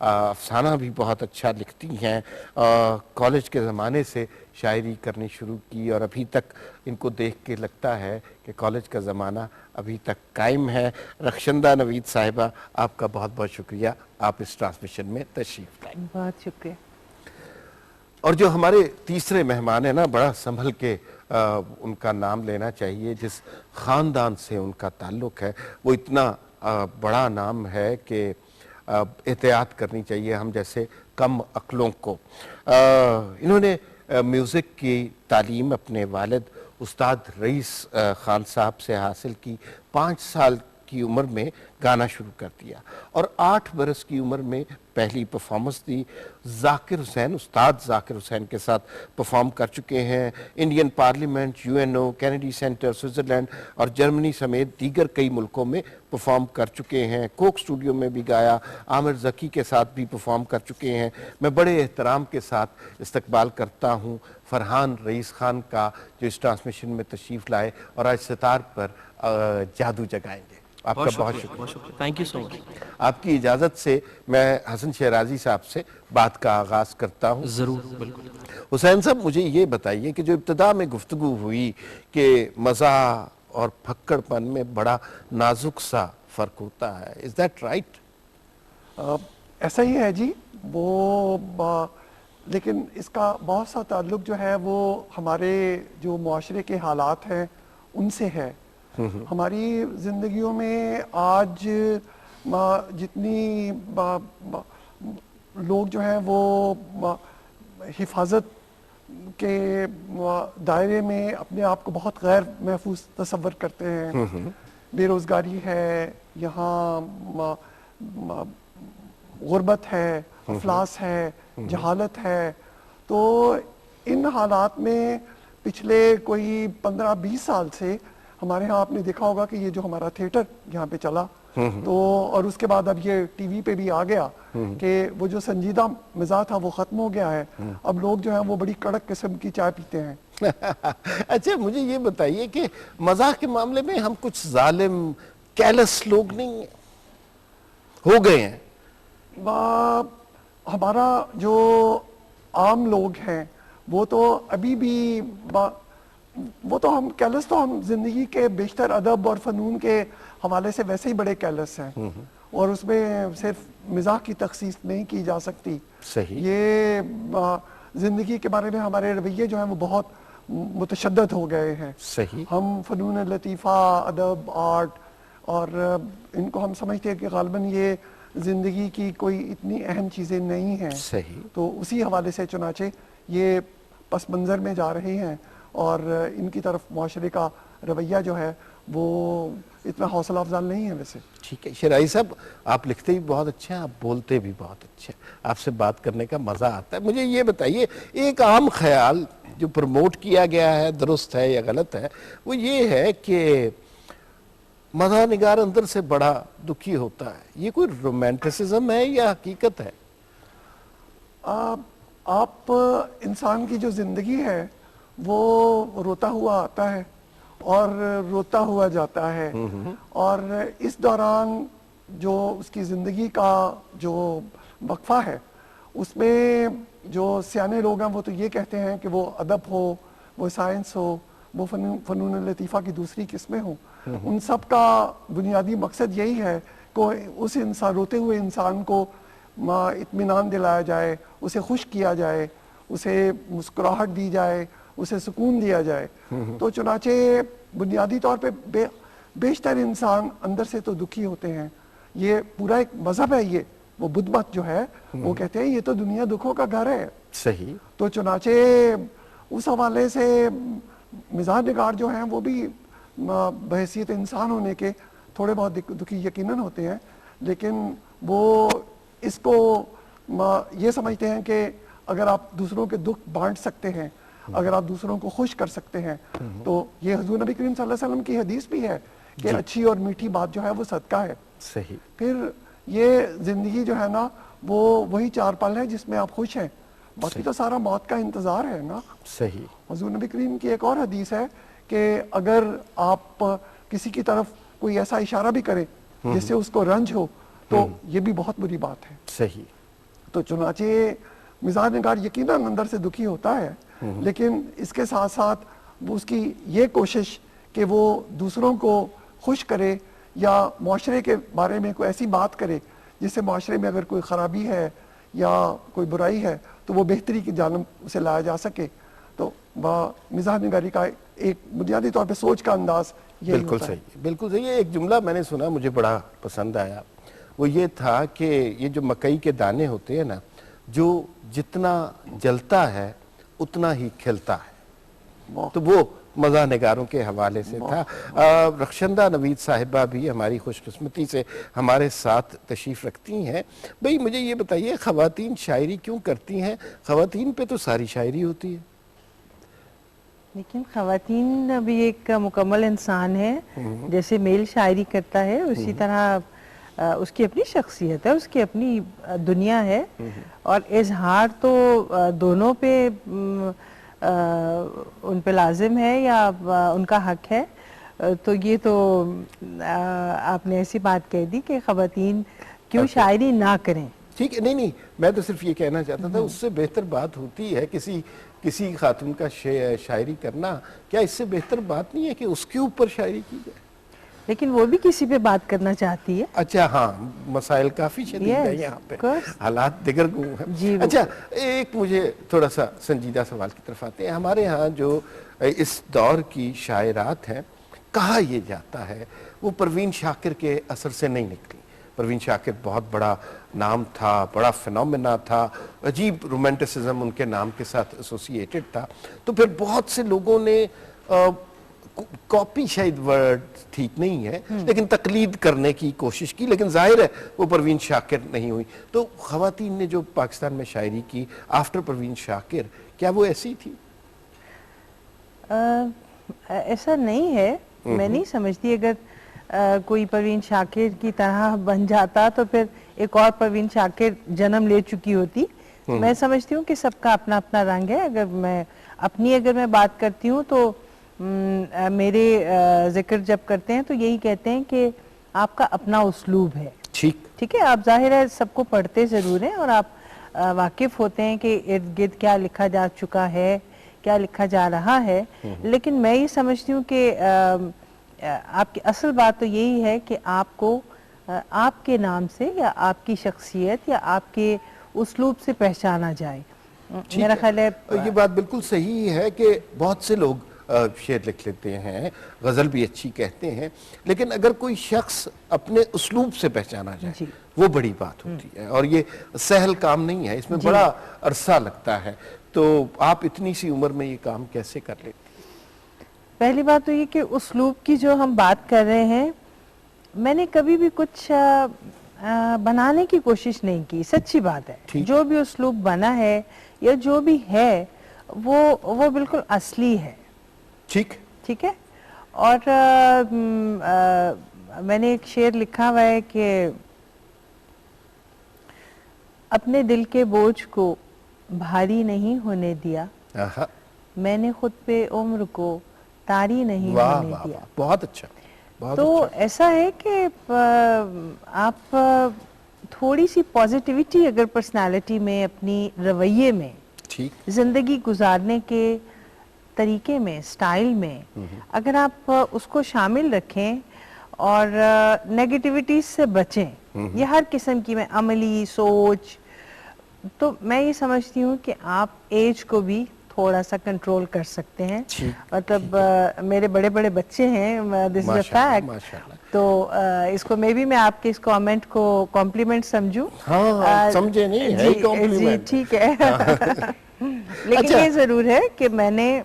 افسانہ بھی بہت اچھا لکھتی ہیں، کالج کے زمانے سے شاعری کرنی شروع کی اور ابھی تک ان کو دیکھ کے لگتا ہے کہ کالج کا زمانہ ابھی تک قائم ہے۔ رخشندہ نوید صاحبہ، آپ کا بہت بہت شکریہ، آپ اس ٹرانسمیشن میں تشریف لائیں۔ بہت شکریہ۔ اور جو ہمارے تیسرے مہمان ہیں نا، بڑا سنبھل کے ان کا نام لینا چاہیے، جس خاندان سے ان کا تعلق ہے وہ اتنا بڑا نام ہے کہ احتیاط کرنی چاہیے ہم جیسے کم عقلوں کو۔ انہوں نے میوزک کی تعلیم اپنے والد استاد رئیس خان صاحب سے حاصل کی، 5 سال کی عمر میں گانا شروع کر دیا اور 8 برس کی عمر میں پہلی پرفارمنس دی۔ ذاکر حسین، استاد ذاکر حسین کے ساتھ پرفارم کر چکے ہیں، Indian parliament, UNO، Kennedy centre, Switzerland اور جرمنی سمیت دیگر کئی ملکوں میں پرفارم کر چکے ہیں۔ کوک اسٹوڈیو میں بھی گایا، عامر ذکی کے ساتھ بھی پرفارم کر چکے ہیں۔ میں بڑے احترام کے ساتھ استقبال کرتا ہوں فرحان رئیس خان کا، جو اس ٹرانسمیشن میں تشریف لائے اور آج ستار پر جادو جگائیں گے۔ آپ کا بہت شکریہ، تھینک یو سو مچ۔ آپ کی اجازت سے میں حسن شیرازی صاحب سے بات کا آغاز کرتا ہوں۔ ضرور، بالکل۔ حسین صاحب، مجھے یہ بتائیے کہ جو ابتدا میں گفتگو ہوئی کہ مزاح اور پھکڑ پن میں بڑا نازک سا فرق ہوتا ہے، از دیٹ رائٹ؟ ایسا ہی ہے جی، لیکن اس کا بہت سا تعلق جو ہے وہ ہمارے جو معاشرے کے حالات ہیں ان سے ہے۔ ہماری زندگیوں میں آج جتنی لوگ جو ہیں وہ حفاظت کے دائرے میں اپنے آپ کو بہت غیر محفوظ تصور کرتے ہیں، بے روزگاری ہے، یہاں غربت ہے، افلاس ہے، جہالت ہے، تو ان حالات میں پچھلے کوئی 15-20 سال سے ہمارے ہاں آپ نے دیکھا ہوگا کہ یہ جو ہمارا تھیٹر یہاں پہ چلا تو، اور اس کے بعد اب یہ ٹی وی پہ بھی آ گیا کہ وہ جو سنجیدہ مزاح تھا وہ ختم ہو گیا ہے، اب لوگ جو ہیں وہ بڑی کڑک قسم کی چائے پیتے ہیں۔ اچھا، مجھے یہ بتائیے کہ مزاح کے معاملے میں ہم کچھ ظالم کیلس لوگ نہیں ہو گئے ہیں؟ ہمارا جو عام لوگ ہیں وہ تو ابھی بھی وہ تو ہم کیلس تو ہم زندگی کے بیشتر ادب اور فنون کے حوالے سے ویسے ہی بڑے کیلس ہیں، اور اس میں صرف مزاح کی تخصیص نہیں کی جا سکتی۔ صحیح۔ یہ زندگی کے بارے میں ہمارے رویے جو ہیں وہ بہت متشدد ہو گئے ہیں۔ صحیح۔ ہم فنون لطیفہ، ادب، آرٹ، اور ان کو ہم سمجھتے ہیں کہ غالباً یہ زندگی کی کوئی اتنی اہم چیزیں نہیں ہیں۔ صحیح۔ تو اسی حوالے سے چنانچہ یہ پس منظر میں جا رہے ہیں اور ان کی طرف معاشرے کا رویہ جو ہے وہ اتنا حوصلہ افزا نہیں ہے ویسے۔ ٹھیک ہے شیرازی صاحب، آپ لکھتے بھی بہت اچھے ہیں، آپ بولتے بھی بہت اچھے ہیں، آپ سے بات کرنے کا مزہ آتا ہے۔ مجھے یہ بتائیے، ایک عام خیال جو پروموٹ کیا گیا ہے، درست ہے یا غلط ہے، وہ یہ ہے کہ مزاح نگار اندر سے بڑا دکھی ہوتا ہے، یہ کوئی رومانٹسزم ہے یا حقیقت ہے؟ آپ انسان کی جو زندگی ہے وہ روتا ہوا آتا ہے اور روتا ہوا جاتا ہے، اور اس دوران جو اس کی زندگی کا جو وقفہ ہے اس میں جو سیانے لوگ ہیں وہ تو یہ کہتے ہیں کہ وہ ادب ہو، وہ سائنس ہو، وہ فنون لطیفہ کی دوسری قسمیں ہوں، ان سب کا بنیادی مقصد یہی ہے کہ اس انسان، روتے ہوئے انسان کو اطمینان دلایا جائے، اسے خوش کیا جائے، اسے مسکراہٹ دی جائے، اسے سکون دیا جائے۔ تو چنانچہ بنیادی طور پہ بیشتر انسان اندر سے تو دکھی ہوتے ہیں۔ یہ پورا ایک مذہب ہے، یہ وہ بدھ مت جو ہے وہ کہتے ہیں یہ تو دنیا دکھوں کا گھر ہے۔ صحیح۔ تو چنانچہ اس حوالے سے مزاح نگار جو ہیں وہ بھی بحیثیت انسان ہونے کے تھوڑے بہت دکھی یقیناً ہوتے ہیں، لیکن وہ اس کو یہ سمجھتے ہیں کہ اگر آپ دوسروں کے دکھ بانٹ سکتے ہیں، اگر آپ دوسروں کو خوش کر سکتے ہیں، تو یہ حضور نبی کریم صلی اللہ علیہ وسلم کی حدیث بھی ہے کہ اچھی اور میٹھی بات جو ہے وہ صدقہ ہے۔ صحیح۔ پھر یہ زندگی جو ہے نا وہ وہی 4 پل ہے جس میں آپ خوش ہیں، باقی تو سارا موت کا انتظار ہے نا۔ صحیح۔ حضور نبی کریم کی ایک اور حدیث ہے کہ اگر آپ کسی کی طرف کوئی ایسا اشارہ بھی کریں جس سے اس کو رنج ہو تو یہ بھی بہت بری بات ہے۔ صحیح۔ تو چنانچہ مزاح نگار یقیناً اندر سے دکھی ہوتا ہے، لیکن اس کے ساتھ ساتھ وہ اس کی یہ کوشش کہ وہ دوسروں کو خوش کرے یا معاشرے کے بارے میں کوئی ایسی بات کرے جس سے معاشرے میں اگر کوئی خرابی ہے یا کوئی برائی ہے تو وہ بہتری کی جانب اسے لایا جا سکے. تو مزاح نگاری کا ایک بنیادی طور پہ سوچ کا انداز یہی بالکل ہوتا ہے. صحیح، بالکل صحیح. ایک جملہ میں نے سنا مجھے بڑا پسند آیا، وہ یہ تھا کہ یہ جو مکئی کے دانے ہوتے ہیں نا، جو جتنا جلتا ہے اتنا ہی کھلتا ہے. تو وہ مزاح نگاروں کے حوالے سے تھا. رخشندہ نوید صاحبہ بھی ہماری خوش قسمتی سے ہمارے ساتھ تشریف رکھتی ہیں. بھئی مجھے یہ بتائیے، خواتین شاعری کیوں کرتی ہیں؟ خواتین پہ تو ساری شاعری ہوتی ہے. لیکن خواتین بھی ایک مکمل انسان ہے، جیسے میل شاعری کرتا ہے اسی طرح اس کی اپنی شخصیت ہے، اس کی اپنی دنیا ہے، اور اظہار تو دونوں پہ ان پہ لازم ہے یا ان کا حق ہے. تو یہ تو آپ نے ایسی بات کہہ دی کہ خواتین کیوں شاعری نہ کریں. ٹھیک ہے، نہیں میں تو صرف یہ کہنا چاہتا تھا، اس سے بہتر بات ہوتی ہے کسی خاتون کا شاعری کرنا. کیا اس سے بہتر بات نہیں ہے کہ اس کے اوپر شاعری کی جائے؟ لیکن وہ بھی کسی پہ بات کرنا چاہتی ہے. اچھا ہاں، مسائل کافی شدید ہیں یہاں پہ، حالات دیگر گوں ہیں. اچھا، ایک مجھے تھوڑا سا سنجیدہ سوال کی طرف آتے ہیں. ہمارے ہاں جو اس دور کی شاعرات ہیں، کہا یہ جاتا ہے وہ پروین شاکر کے اثر سے نہیں نکلی. پروین شاکر بہت بڑا نام تھا، بڑا فینومینا تھا، عجیب رومانٹسزم ان کے نام کے ساتھ ایسوسیٹڈ تھا. تو پھر بہت سے لوگوں نے کاپی، شاید ورڈ ٹھیک نہیں ہے، لیکن تقلید کرنے کی کوشش کی، لیکن ظاہر ہے وہ پروین شاکر نہیں ہوئی. تو خواتین نے جو پاکستان میں شاعری کی آفٹر پروین شاکر، کیا وہ ایسی تھی؟ ایسا نہیں ہے. میں نہیں سمجھتی اگر کوئی پروین شاکر کی طرح بن جاتا تو پھر ایک اور پروین شاکر جنم لے چکی ہوتی. میں سمجھتی ہوں کہ سب کا اپنا اپنا رنگ ہے. اگر میں بات کرتی ہوں تو میرے ذکر جب کرتے ہیں تو یہی کہتے ہیں کہ آپ کا اپنا اسلوب ہے. ٹھیک ہے، آپ ظاہر ہے سب کو پڑھتے ضرور ہیں اور آپ واقف ہوتے ہیں کہ ارد گرد کیا لکھا جا چکا ہے، کیا لکھا جا رہا ہے. لیکن میں یہ سمجھتی ہوں کہ آپ کی اصل بات تو یہی ہے کہ آپ کو آپ کے نام سے یا آپ کی شخصیت یا آپ کے اسلوب سے پہچانا جائے. میرا خیال ہے یہ بات بالکل صحیح ہے کہ بہت سے لوگ شعر لکھ لیتے ہیں، غزل بھی اچھی کہتے ہیں، لیکن اگر کوئی شخص اپنے اسلوب سے پہچانا جائے وہ بڑی بات ہوتی ہے، اور یہ سہل کام نہیں ہے، اس میں بڑا عرصہ لگتا ہے. تو آپ اتنی سی عمر میں یہ کام کیسے کر لیتے؟ پہلی بات تو یہ کہ اسلوب کی جو ہم بات کر رہے ہیں، میں نے کبھی بھی کچھ بنانے کی کوشش نہیں کی. سچی بات ہے، جو بھی اسلوب بنا ہے یا جو بھی ہے وہ بالکل اصلی ہے. ٹھیک ہے. اور میں نے ایک شعر لکھا ہوا ہے کہ اپنے دل کے بوجھ کو بھاری نہیں ہونے دیا، میں نے خود پہ عمر کو طاری نہیں ہونے دیا. بہت اچھا. تو ایسا ہے کہ آپ تھوڑی سی پازیٹیوٹی اگر پرسنالٹی میں، اپنی رویے میں، زندگی گزارنے کے طریقے میں، سٹائل میں، اگر آپ اس کو شامل رکھیں اور نیگیٹیوٹیز سے بچیں، یہ ہر قسم کی، میں عملی سوچ، تو میں یہ سمجھتی ہوں کہ آپ ایج کو بھی تھوڑا سا کنٹرول کر سکتے ہیں. مطلب میرے بڑے بڑے بچے ہیں، دس از اے فیکٹ. تو اس کو میں آپ کے اس کامنٹ کو کمپلیمنٹ سمجھوں. سمجھے نہیں ہے کمپلیمنٹ. ٹھیک ہے. لیکن یہ ضرور ہے کہ میں نے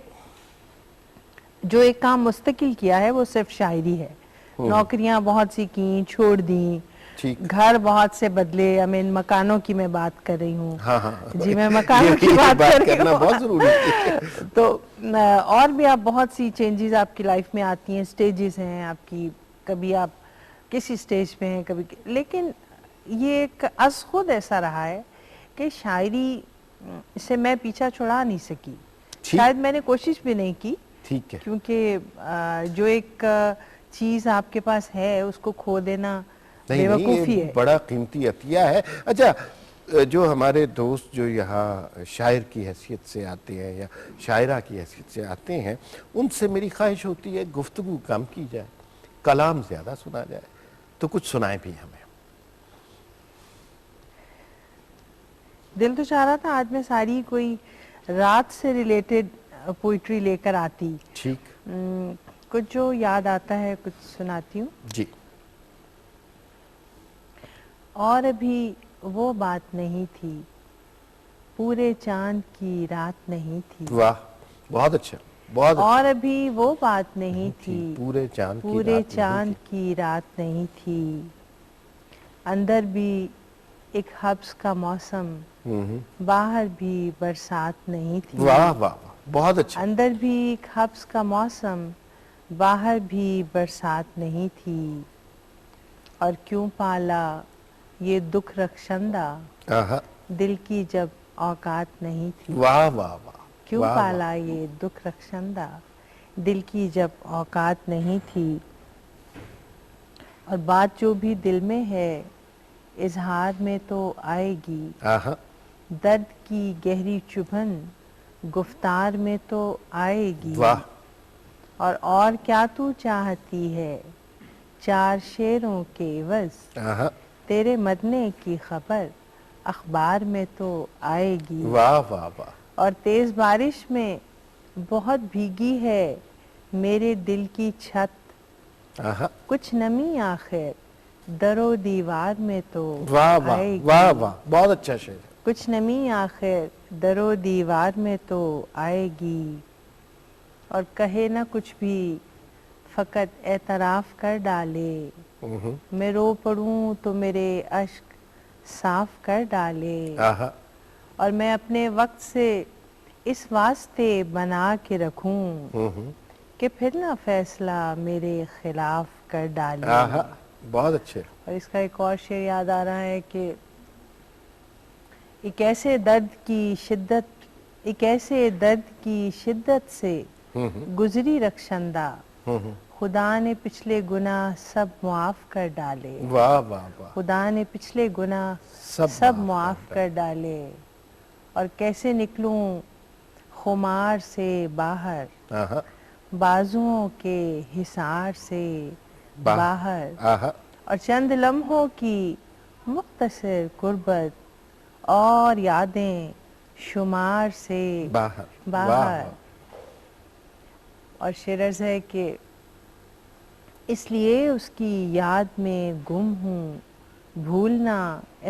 جو ایک کام مستقل کیا ہے وہ صرف شاعری ہے. نوکریاں بہت سی کی، چھوڑ دیں، گھر بہت سے بدلے. مکانوں کی میں بات کر رری ہوں. جی، میں مکانوں کی بات کر رہی ہوں. بہت ضروری ہے. تو اور بھی آپ بہت سی چینجز آپ کی لائف میں آتی ہیں، سٹیجز ہیں آپ کی، کبھی آپ کسی سٹیج پہ ہیں، کبھی. لیکن یہ ایک از خود ایسا رہا ہے کہ شاعری سے میں پیچھا چھڑا نہیں سکی. شاید میں نے کوشش بھی نہیں کی، کیونکہ جو ایک چیز آپ کے پاس ہے اس کو کھو دینا بے وقوفی ہے. بڑا قیمتی عطیہ ہے. اچھا، جو ہمارے دوست جو یہاں شاعر کی حیثیت سے آتے ہیں یا شاعرہ کی حیثیت سے آتے ہیں، ان سے میری خواہش ہوتی ہے گفتگو کم کی جائے، کلام زیادہ سنا جائے، تو کچھ سنائیں بھی ہمیں۔ دل تو چاہ رہا تھا آج میں ساری کوئی رات سے ریلیٹڈ پوئٹری لے کر آتی، ٹھیک، کچھ جو یاد آتا ہے کچھ سناتی ہوں۔ جی۔ اور ابھی وہ بات نہیں تھی، پورے چاند کی رات نہیں تھی، واہ، بہت اچھا، بہت اچھا۔ اور ابھی وہ بات نہیں تھی، پورے چاند کی پورے رات نہیں چاند تھی۔ کی رات نہیں تھی، اندر بھی ایک حبس کا موسم، باہر بھی برسات نہیں تھی، واہ واہ واہ، بہت اچھا۔ اندر بھی ایک حبس کا موسم، باہر بھی برسات نہیں تھی، اور کیوں پالا یہ دکھ رخشندہ، آہا، دل کی جب اوقات نہیں تھی، واہ واہ واہ، کیوں واہ واہ۔ پالا یہ دکھ رخشندہ، دل کی جب اوقات نہیں تھی، اور بات جو بھی دل میں ہے اظہار میں تو آئے گی، آہا، درد کی گہری چبھن گفتار میں تو آئے گی، واہ، اور کیا تو چاہتی ہے، چار شعروں کے عوض آہا، تیرے مرنے کی خبر اخبار میں تو آئے گی، واہ واہ واہ، اور تیز بارش میں بہت بھیگی ہے میرے دل کی چھت، آہا، کچھ نمی آخر در و دیوار میں تو واہ واہ آئے واہ گی، واہ، بہت اچھا شعر ہے۔ کچھ نمی آخر در و دیوار میں تو آئے گی، اور کہے نہ کچھ بھی فقط اعتراف کر ڈالے، میں رو پڑوں تو میرے اشک صاف کر ڈالے، آہا، اور میں اپنے وقت سے اس واسطے بنا کے رکھوں کہ پھر نہ فیصلہ میرے خلاف کر ڈالے۔ آہا، بہت اچھے۔ اور اس کا ایک اور شعر یاد آ رہا ہے کہ ایک ایسے درد کی شدت سے گزری رخشندہ، خدا نے پچھلے گناہ سب معاف کر ڈالے، واہ واہ واہ، خدا نے پچھلے گناہ سب سب معاف معاف کر ڈالے، اور کیسے نکلوں خمار سے باہر، آہا، بازوؤں کے حصار سے باہر، آہا، اور چند لمحوں کی مختصر قربت اور یادیں شمار سے باہر، باہر، واہ، اور شعر ہے کہ اس لیے اس کی یاد میں گم ہوں، بھولنا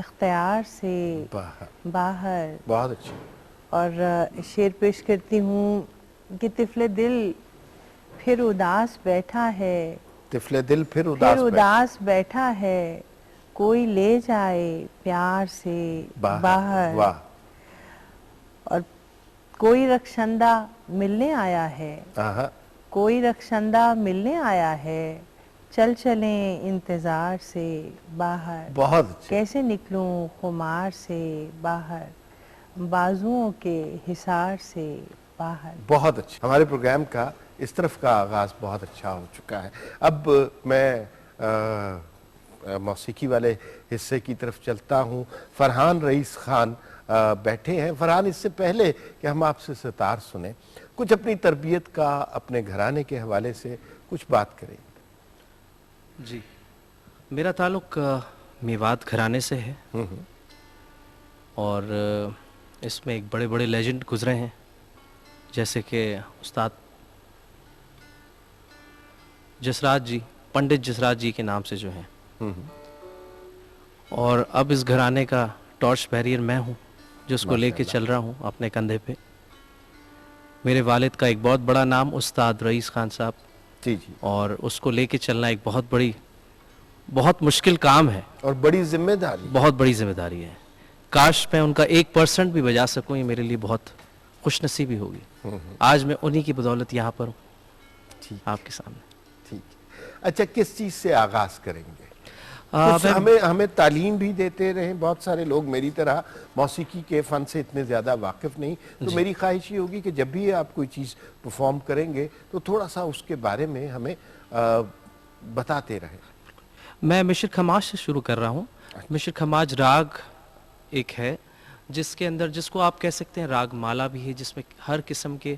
اختیار سے باہر، باہر، بہت اچھا۔ اور شعر پیش کرتی ہوں کہ طفل دل پھر اداس بیٹھا ہے، طفل دل پھر پھر اداس بیٹھا، اداس بیٹھا ہے، کوئی لے جائے پیار سے باہر، واہ، اور کوئی رخشندہ ملنے آیا ہے، آہا، کوئی رخشندہ ملنے آیا ہے، چل چلیں انتظار سے باہر، بہت اچھا، کیسے نکلوں خمار سے باہر، بازوؤں کے حصار سے باہر۔ بہت اچھا۔ ہمارے پروگرام کا اس طرف کا آغاز بہت اچھا ہو چکا ہے۔ اب میں موسیقی والے حصے کی طرف چلتا ہوں۔ فرحان رئیس خان بیٹھے ہیں۔ فرحان، اس سے پہلے کہ ہم آپ سے ستار سنیں، کچھ اپنی تربیت کا، اپنے گھرانے کے حوالے سے کچھ بات کریں۔ جی، میرا تعلق میوات گھرانے سے ہے، اور اس میں ایک بڑے بڑے لیجنڈ گزرے ہیں، جیسے کہ استاد جسراج جی، پنڈت جسراج جی کے نام سے جو ہیں، اور اب اس گھرانے کا ٹارچ بیریئر میں ہوں، جو اس کو لے کے چل رہا ہوں اپنے کندھے پہ۔ میرے والد کا ایک بہت بڑا نام استاد رئیس خان صاحب، جی جی، اور اس کو لے کے چلنا ایک بہت مشکل کام ہے، اور بڑی ذمہ داری۔ بہت بڑی ذمہ داری ہے۔ کاش میں ان کا 1% بھی بجا سکوں، یہ میرے لیے بہت خوش نصیبی ہوگی۔ آج میں انہی کی بدولت یہاں پر ہوں، ٹھیک، آپ کے سامنے۔ ٹھیک۔ اچھا، کس چیز سے آغاز کریں گے؟ کچھ ہمیں تعلیم بھی دیتے رہیں۔ بہت سارے لوگ میری طرح موسیقی کے فن سے اتنے زیادہ واقف نہیں، تو میری خواہش یہ ہوگی کہ جب بھی آپ کوئی چیز پرفارم کریں گے تو تھوڑا سا اس کے بارے میں ہمیں بتاتے رہیں۔ میں مشر کھماج سے شروع کر رہا ہوں۔ مشر کھماج راگ ایک ہے جس کے اندر، جس کو آپ کہہ سکتے ہیں راگ مالا بھی ہے، جس میں ہر قسم کے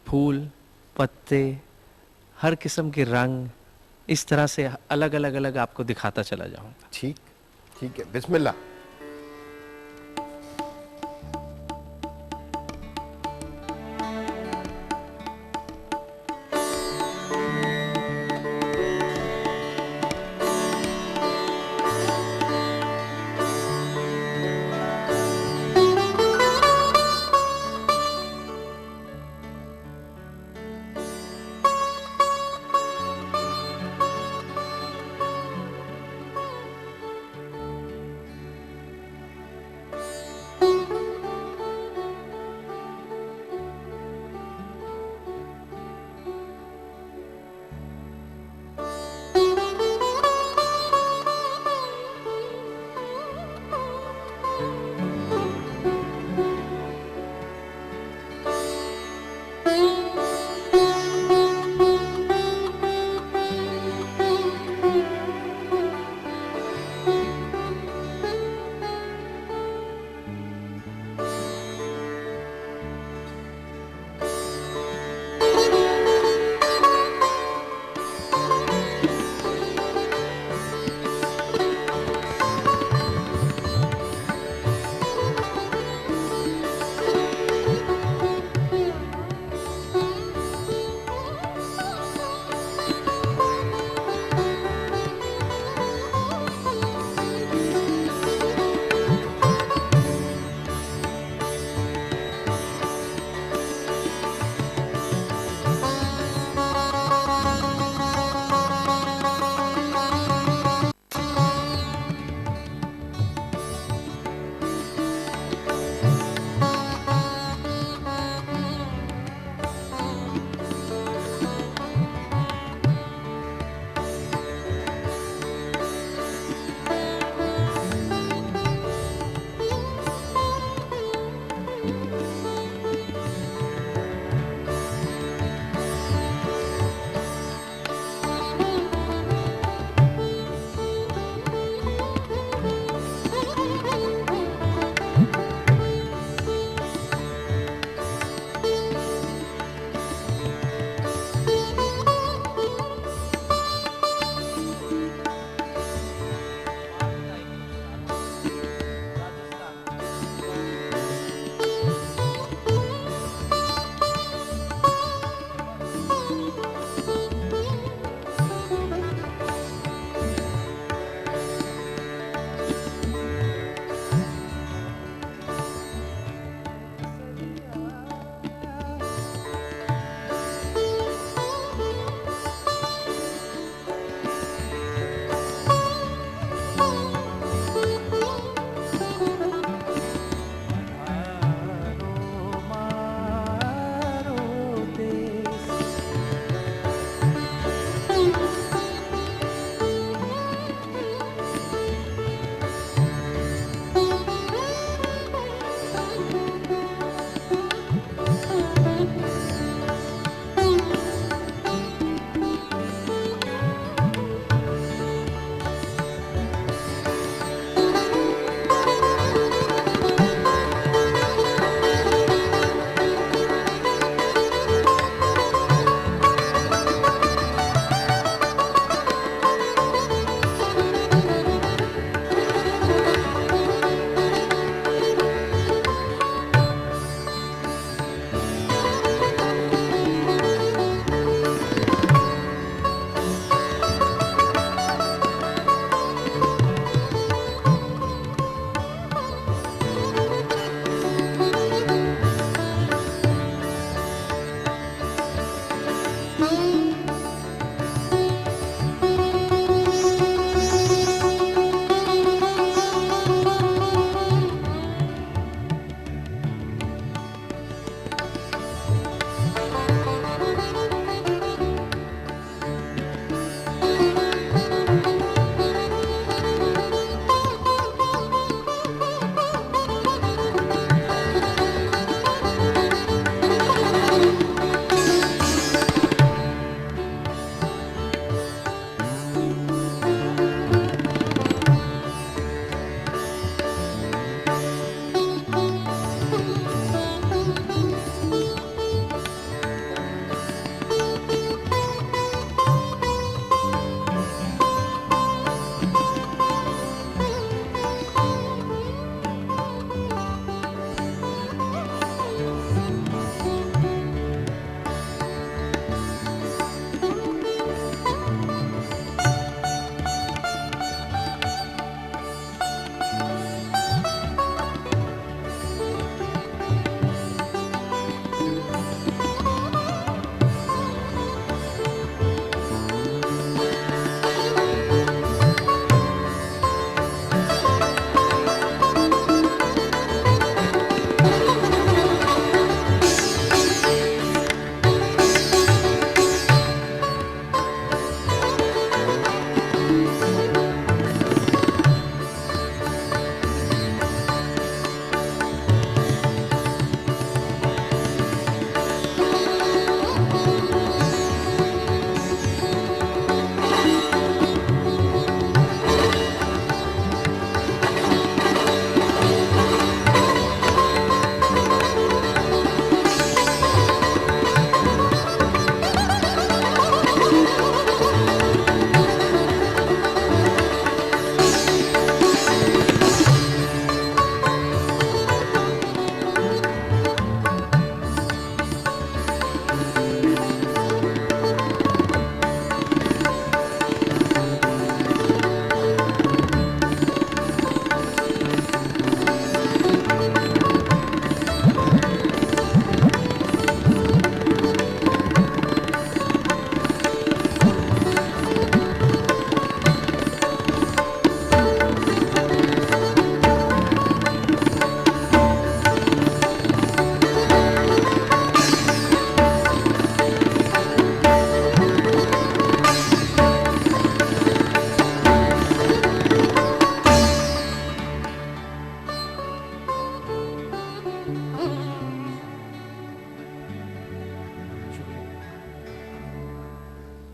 پھول، پتے، ہر قسم کے رنگ، اس طرح سے الگ الگ آپ کو دکھاتا چلا جاؤں گا. ٹھیک ہے، بسم اللہ.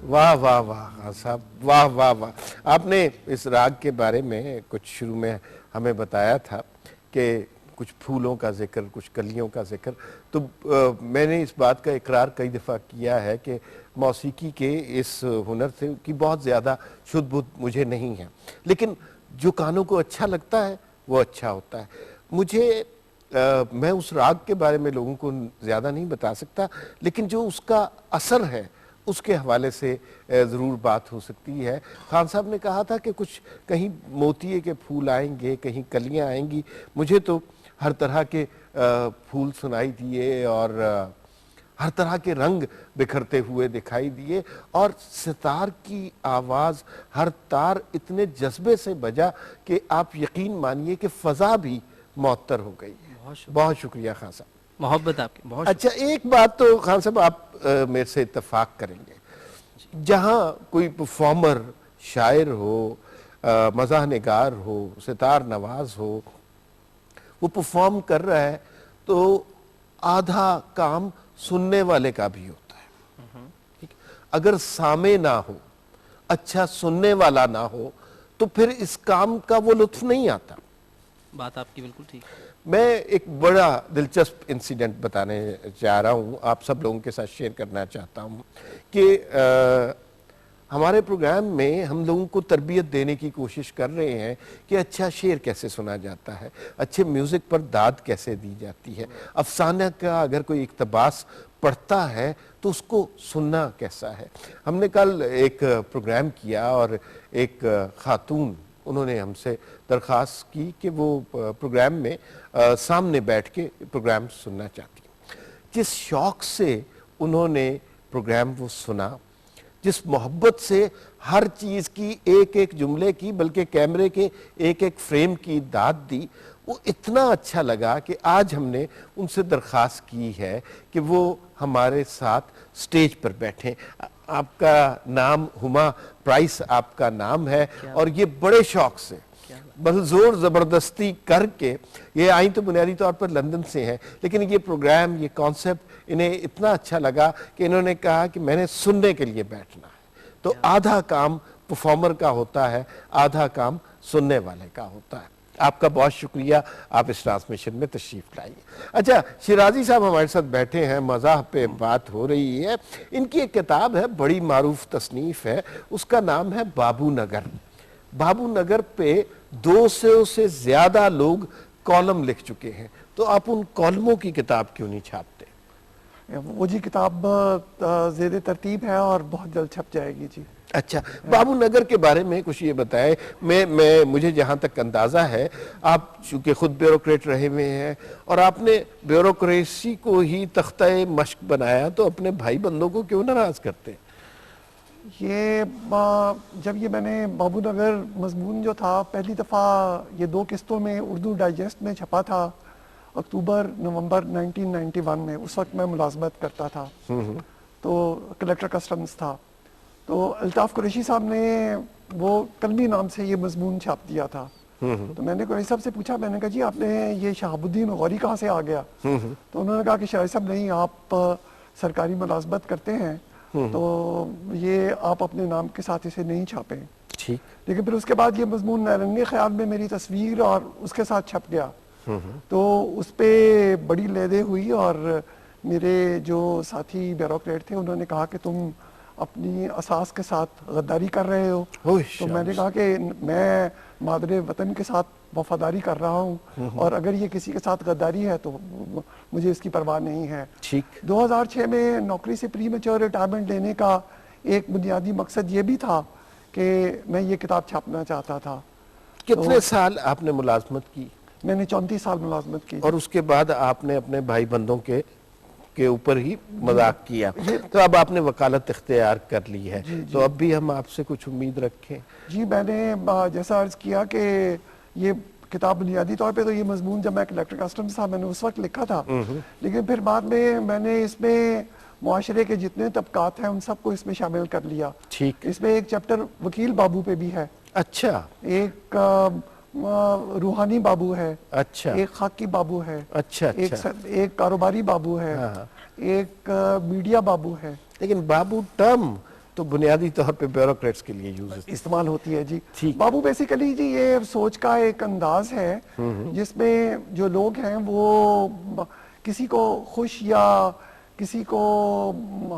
واہ واہ واہ خان صاحب، واہ واہ واہ. آپ نے اس راگ کے بارے میں کچھ شروع میں ہمیں بتایا تھا کہ کچھ پھولوں کا ذکر، کچھ کلیوں کا ذکر. تو میں نے اس بات کا اقرار کئی دفعہ کیا ہے کہ موسیقی کے اس ہنر سے کی بہت زیادہ شدھ بدھ مجھے نہیں ہے، لیکن جو کانوں کو اچھا لگتا ہے وہ اچھا ہوتا ہے. مجھے میں اس راگ کے بارے میں لوگوں کو زیادہ نہیں بتا سکتا، لیکن جو اس کا اثر ہے اس کے حوالے سے ضرور بات ہو سکتی ہے. خان صاحب نے کہا تھا کہ کچھ کہیں موتیے کے پھول آئیں گے، کہیں کلیاں آئیں گی. مجھے تو ہر طرح کے پھول سنائی دیے اور ہر طرح کے رنگ بکھرتے ہوئے دکھائی دیے، اور ستار کی آواز ہر تار اتنے جذبے سے بجا کہ آپ یقین مانیے کہ فضا بھی معطر ہو گئی ہے. بہت شکریہ خان صاحب. محبت آپ کی بہت. اچھا ایک بات تو خان صاحب آپ میرے سے اتفاق کریں گے، جہاں کوئی پرفارمر، شاعر ہو، مزاح نگار ہو، ستار نواز ہو، وہ پرفارم کر رہا ہے تو آدھا کام سننے والے کا بھی ہوتا ہے. اگر سامع نہ ہو، اچھا سننے والا نہ ہو، تو پھر اس کام کا وہ لطف نہیں آتا. بات آپ کی بالکل ٹھیک. میں ایک بڑا دلچسپ انسیڈنٹ بتانے چاہ رہا ہوں، آپ سب لوگوں کے ساتھ شیئر کرنا چاہتا ہوں کہ ہمارے پروگرام میں ہم لوگوں کو تربیت دینے کی کوشش کر رہے ہیں کہ اچھا شعر کیسے سنا جاتا ہے، اچھے میوزک پر داد کیسے دی جاتی ہے، افسانہ کا اگر کوئی اقتباس پڑھتا ہے تو اس کو سننا کیسا ہے. ہم نے کل ایک پروگرام کیا اور ایک خاتون انہوں نے ہم سے درخواست کی کہ وہ پروگرام میں سامنے بیٹھ کے پروگرام سننا چاہتی ہیں. جس شوق سے انہوں نے پروگرام وہ سنا، جس محبت سے ہر چیز کی ایک ایک جملے کی بلکہ کیمرے کے ایک ایک فریم کی داد دی، وہ اتنا اچھا لگا کہ آج ہم نے ان سے درخواست کی ہے کہ وہ ہمارے ساتھ سٹیج پر بیٹھیں. آپ کا نام ہما پرائس آپ کا نام ہے، اور یہ بڑے شوق سے بس زور زبردستی کر کے یہ آئیں تو بنیادی طور پر لندن سے ہیں، لیکن یہ پروگرام، یہ کانسیپٹ انہیں اتنا اچھا لگا کہ انہوں نے کہا کہ میں نے سننے کے لیے بیٹھنا ہے. تو آدھا کام پرفارمر کا ہوتا ہے، آدھا کام سننے والے کا ہوتا ہے. آپ کا بہت شکریہ، آپ اس ٹرانسمیشن میں تشریف لائیے. اچھا شیرازی صاحب ہمارے ساتھ بیٹھے ہیں، مزاح پہ بات ہو رہی ہے. ان کی ایک کتاب ہے، بڑی معروف تصنیف ہے، اس کا نام ہے بابو نگر. بابو نگر پہ 200 سے زیادہ لوگ کالم لکھ چکے ہیں، تو آپ ان کالموں کی کتاب کیوں نہیں چھاپتے؟ وہ جی کتاب زیر ترتیب ہے اور بہت جلد چھپ جائے گی جی. اچھا بابو نگر کے بارے میں کچھ یہ بتائے. مجھے جہاں تک اندازہ ہے، آپ چونکہ خود بیوروکریٹ رہے ہوئے ہیں اور آپ نے بیوروکریسی کو ہی تختہ مشق بنایا، تو اپنے بھائی بندوں کو کیوں ناراض کرتے؟ یہ جب یہ میں نے بابو نگر مضمون جو تھا پہلی دفعہ یہ 2 قسطوں میں اردو ڈائجسٹ میں چھپا تھا اکتوبر نومبر 1991 میں. اس وقت میں ملازمت کرتا تھا، تو کلیکٹر کسٹمز تھا. تو الطاف قریشی صاحب نے وہ کلمی نام سے یہ مضمون چھاپ دیا تھا. تو میں نے قریشی صاحب سے پوچھا، میں نے کہا جی آپ نے یہ شہاب الدین غوری کہاں سے آ گیا؟ تو انہوں نے کہا کہ شاعر صاحب نہیں، آپ سرکاری ملازمت کرتے ہیں تو یہ آپ اپنے نام کے ساتھ اسے نہیں چھاپیں. لیکن پھر اس کے بعد یہ مضمون رنگ خیال میں میری تصویر اور اس کے ساتھ چھپ گیا. تو اس پہ بڑی لیدے ہوئی، اور میرے جو ساتھی بیوروکریٹ تھے انہوں نے کہا کہ تم اپنی اساس کے ساتھ غداری کر رہے ہو. تو میں نے کہا کہ میں مادر وطن کے ساتھ وفاداری کر رہا ہوں، اور اگر یہ کسی کے ساتھ غداری ہے تو مجھے اس کی پرواہ نہیں ہے. 2006 میں نوکری سے پری میچور ریٹائرمنٹ لینے کا ایک بنیادی مقصد یہ بھی تھا کہ میں یہ کتاب چھاپنا چاہتا تھا. کتنے سال آپ نے ملازمت کی؟ میں نے 34 سال ملازمت کی. اور اس کے بعد آپ نے اپنے بھائی بندوں کے اوپر ہی مذاق کیا، تو اب آپ نے وکالت اختیار کر لی ہے، تو اب بھی ہم آپ سے کچھ امید رکھیں. جی میں نے جیسا عرض کیا کہ یہ کتاب بنیادی طور پہ تو یہ مضمون جب میں کلیکٹر کسٹمز تھا میں نے اس وقت لکھا تھا، لیکن پھر بعد میں نے اس میں معاشرے کے جتنے طبقات ہیں ان سب کو اس میں شامل کر لیا. اس میں ایک چیپٹر وکیل بابو پہ بھی ہے. اچھا. ایک روحانی بابو ہے. اچھا. ایک خاکی بابو ہے. اچھا. ایک کاروباری بابو ہے. ایک میڈیا بابو ہے. لیکن بابو ٹرم تو بنیادی طور پہ بیوروکریٹس کے لیے یوز استعمال ہوتی ہے جی. ٹھیک. بابو بیسیکلی جی یہ سوچ کا ایک انداز ہے جس میں جو لوگ ہیں وہ کسی کو خوش یا کسی کو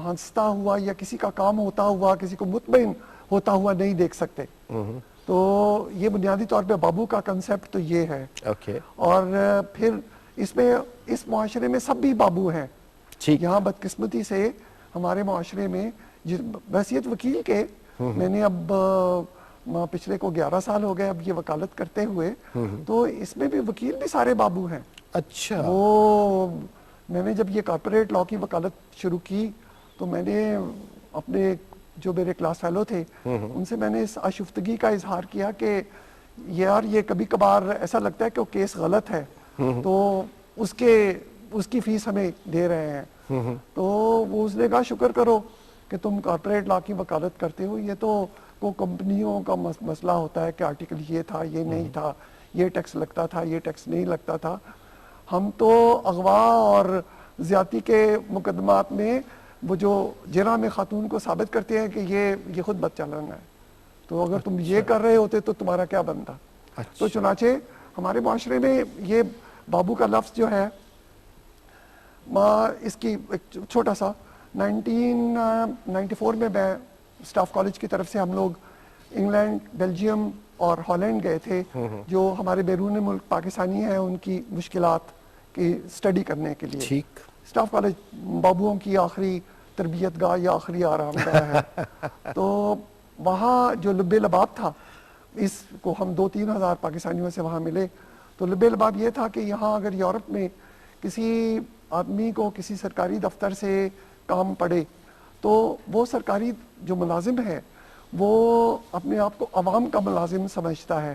ہنستا ہوا یا کسی کا کام ہوتا ہوا کسی کو مطمئن ہوتا ہوا نہیں دیکھ سکتے. تو یہ بنیادی طور پہ بابو کا کنسیپٹ تو یہ ہے. اور پھر اس میں اس معاشرے میں سب بھی بابو ہیں. یہاں بدقسمتی سے ہمارے معاشرے میں بحیثیت وکیل کے میں نے اب پچھلے کو 11 سال ہو گئے اب یہ وکالت کرتے ہوئے, تو اس میں بھی وکیل بھی سارے بابو ہیں. اچھا. وہ میں نے جب یہ کارپوریٹ لا کی وکالت شروع کی تو میں نے اپنے جو میرے کلاس فیلو تھے ان سے میں نے اس آشفتگی کا اظہار کیا کہ یار یہ کبھی کبھار ایسا لگتا ہے کہ وہ کیس غلط ہے تو اس کی فیس ہمیں دے رہے ہیں. تو وہ اس نے کہا شکر کرو کہ تم کارپوریٹ لا کی وکالت کرتے ہو, یہ تو کو کمپنیوں کا مسئلہ ہوتا ہے کہ آرٹیکل یہ تھا یہ نہیں تھا, یہ ٹیکس لگتا تھا یہ ٹیکس نہیں لگتا تھا. ہم تو اغوا اور زیادتی کے مقدمات میں وہ جو جرح میں خاتون کو ثابت کرتے ہیں کہ یہ خود بد چلن ہے, تو اگر تم یہ کر رہے ہوتے تو تمہارا کیا بنتا. تو چنانچہ ہمارے معاشرے میں یہ بابو کا لفظ جو ہے اس کی ایک چھوٹا سا 1994 میں اسٹاف کالج کی طرف سے ہم لوگ انگلینڈ, بیلجیم اور ہالینڈ گئے تھے جو ہمارے بیرون ملک پاکستانی ہیں ان کی مشکلات کی اسٹڈی کرنے کے لیے. اسٹاف کالج بابوؤں کی آخری تربیت گاہ یا آخری آرام گاہ ہے. تو وہاں جو لب لباب تھا, اس کو ہم 2-3 ہزار پاکستانیوں سے وہاں ملے, تو لب لباب یہ تھا کہ یہاں اگر یورپ میں کسی آدمی کو کسی سرکاری دفتر سے کام پڑے تو وہ سرکاری جو ملازم ہے وہ اپنے آپ کو عوام کا ملازم سمجھتا ہے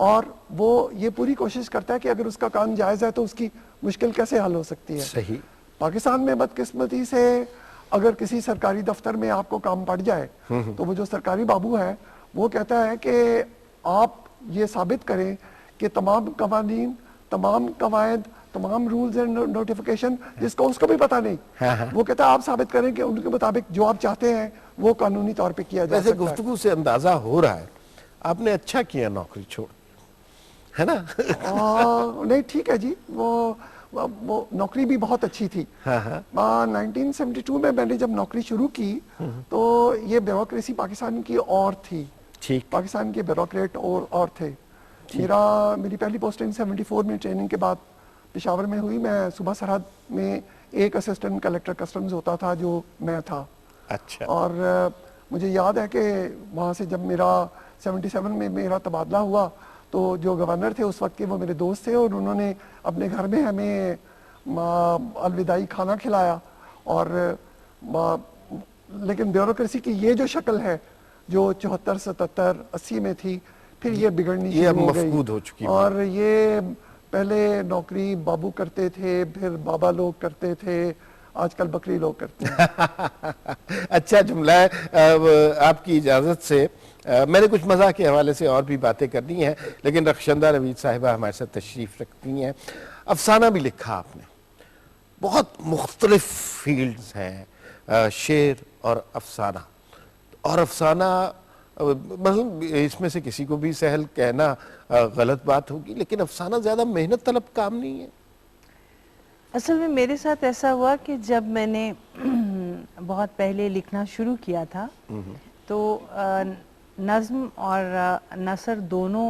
اور وہ یہ پوری کوشش کرتا ہے کہ اگر اس کا کام جائز ہے تو اس کی مشکل کیسے حل ہو سکتی ہے. صحیح. پاکستان میں بدقسمتی سے اگر کسی سرکاری دفتر میں آپ کو کام پڑ جائے تو وہ جو سرکاری بابو ہے وہ کہتا ہے کہ آپ یہ ثابت کریں کہ تمام قوانین, تمام قواعد, تمام رولز اینڈ نوٹیفیکیشن جس کو اس کو بھی پتا نہیں, وہ کہتا ہے آپ ثابت کریں کہ ان کے مطابق جو آپ چاہتے ہیں وہ قانونی طور پہ کیا جا سکتا ہے. ویسے گفتگو سے اندازہ ہو رہا ہے آپ نے اچھا کیا نوکری چھوڑ, ہے نا؟ نہیں ٹھیک ہے جی, وہ نوکری بھی بہت اچھی تھی. 1972 میں نے جب نوکری شروع کی تو یہ بیوروکریسی پاکستان کی اور تھی. پاکستان کے بیوروکریٹ اور تھے. میری پہلی پوسٹنگ 74 میں ٹریننگ کے بعد پشاور میں ہوئی. میں صوبہ سرحد میں ایک اسسٹنٹ کلیکٹر کسٹمز ہوتا تھا جو میں تھا. اچھا. اور مجھے یاد ہے کہ وہاں سے جب میرا 77 میں میرا تبادلہ ہوا تو جو گورنر تھے اس وقت کے وہ میرے دوست تھے اور انہوں نے اپنے گھر میں ہمیں الوداعی کھانا کھلایا. اور لیکن بیوروکریسی کی یہ جو شکل ہے جو 74, 77, 80 میں تھی پھر یہ بگڑنی شروع ہو گئی, مفقود ہو چکی. اور یہ پہلے نوکری بابو کرتے تھے, پھر بابا لوگ کرتے تھے, آج کل بکری لوگ کرتے ہیں. اچھا جملہ ہے. آپ کی اجازت سے میں نے کچھ مزاح کے حوالے سے اور بھی باتیں کرنی ہیں لیکن رخشندہ نوید صاحبہ ہمارے ساتھ تشریف رکھتی ہیں. افسانہ بھی لکھا آپ نے, بہت مختلف فیلڈز ہیں, شعر اور افسانہ. اور افسانہ مثلا اس میں سے کسی کو بھی سہل کہنا غلط بات ہوگی لیکن افسانہ زیادہ محنت طلب کام نہیں ہے. اصل میں میرے ساتھ ایسا ہوا کہ جب میں نے بہت پہلے لکھنا شروع کیا تھا تو نظم اور نثر دونوں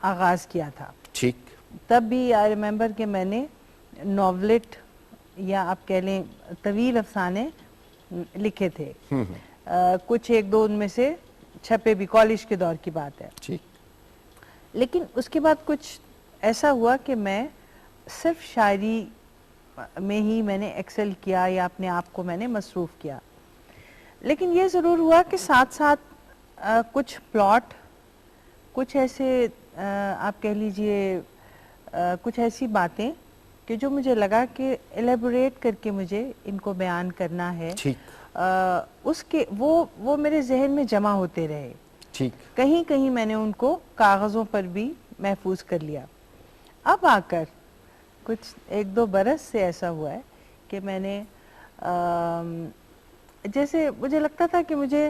آغاز کیا تھا. ٹھیک. تب بھی آئی ریممبر کہ میں نے ناولٹ یا آپ کہہ لیں طویل افسانے لکھے تھے. کچھ 1-2 ان میں سے چھپے بھی, کالج کے دور کی بات ہے. ٹھیک. لیکن اس کے بعد کچھ ایسا ہوا کہ میں صرف شاعری میں ہی میں نے ایکسل کیا یا اپنے آپ کو میں نے مصروف کیا. لیکن یہ ضرور ہوا کہ ساتھ ساتھ کچھ پلاٹ, کچھ ایسے آپ کہہ لیجئے کچھ ایسی باتیں کہ جو مجھے لگا کہ ایلیبوریٹ کر کے مجھے ان کو بیان کرنا ہے, اس کے وہ میرے ذہن میں جمع ہوتے رہے. کہیں کہیں میں نے ان کو کاغذوں پر بھی محفوظ کر لیا. اب آ کر کچھ 1-2 برس سے ایسا ہوا ہے کہ میں نے جیسے مجھے لگتا تھا کہ مجھے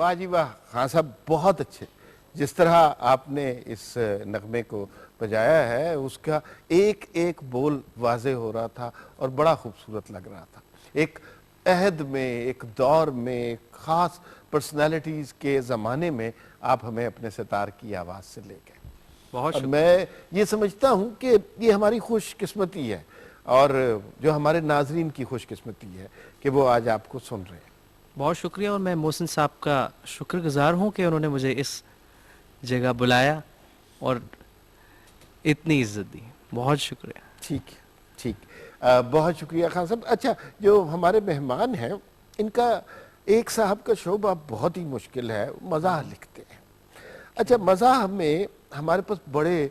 واہ جی واہ خان صاحب بہت اچھے. جس طرح آپ نے اس نغمے کو بجایا ہے اس کا ایک ایک بول واضح ہو رہا تھا اور بڑا خوبصورت لگ رہا تھا. ایک عہد میں، ایک دور میں، ایک خاص پرسنالٹیز کے زمانے میں آپ ہمیں اپنے ستار کی آواز سے لے گئے. بہت اور شکریہ. میں یہ سمجھتا ہوں کہ یہ ہماری خوش قسمتی ہے اور جو ہمارے ناظرین کی خوش قسمتی ہے کہ وہ آج آپ کو سن رہے ہیں. بہت شکریہ. اور میں محسن صاحب کا شکر گزار ہوں کہ انہوں نے مجھے اس جگہ بلایا اور اتنی عزت دی. بہت شکریہ. ٹھیک ٹھیک بہت شکریہ خان صاحب. اچھا جو ہمارے مہمان ہیں ان کا ایک صاحب کا شعبہ بہت ہی مشکل ہے، مزاح لکھتے ہیں. اچھا مزاح میں ہمارے پاس بڑے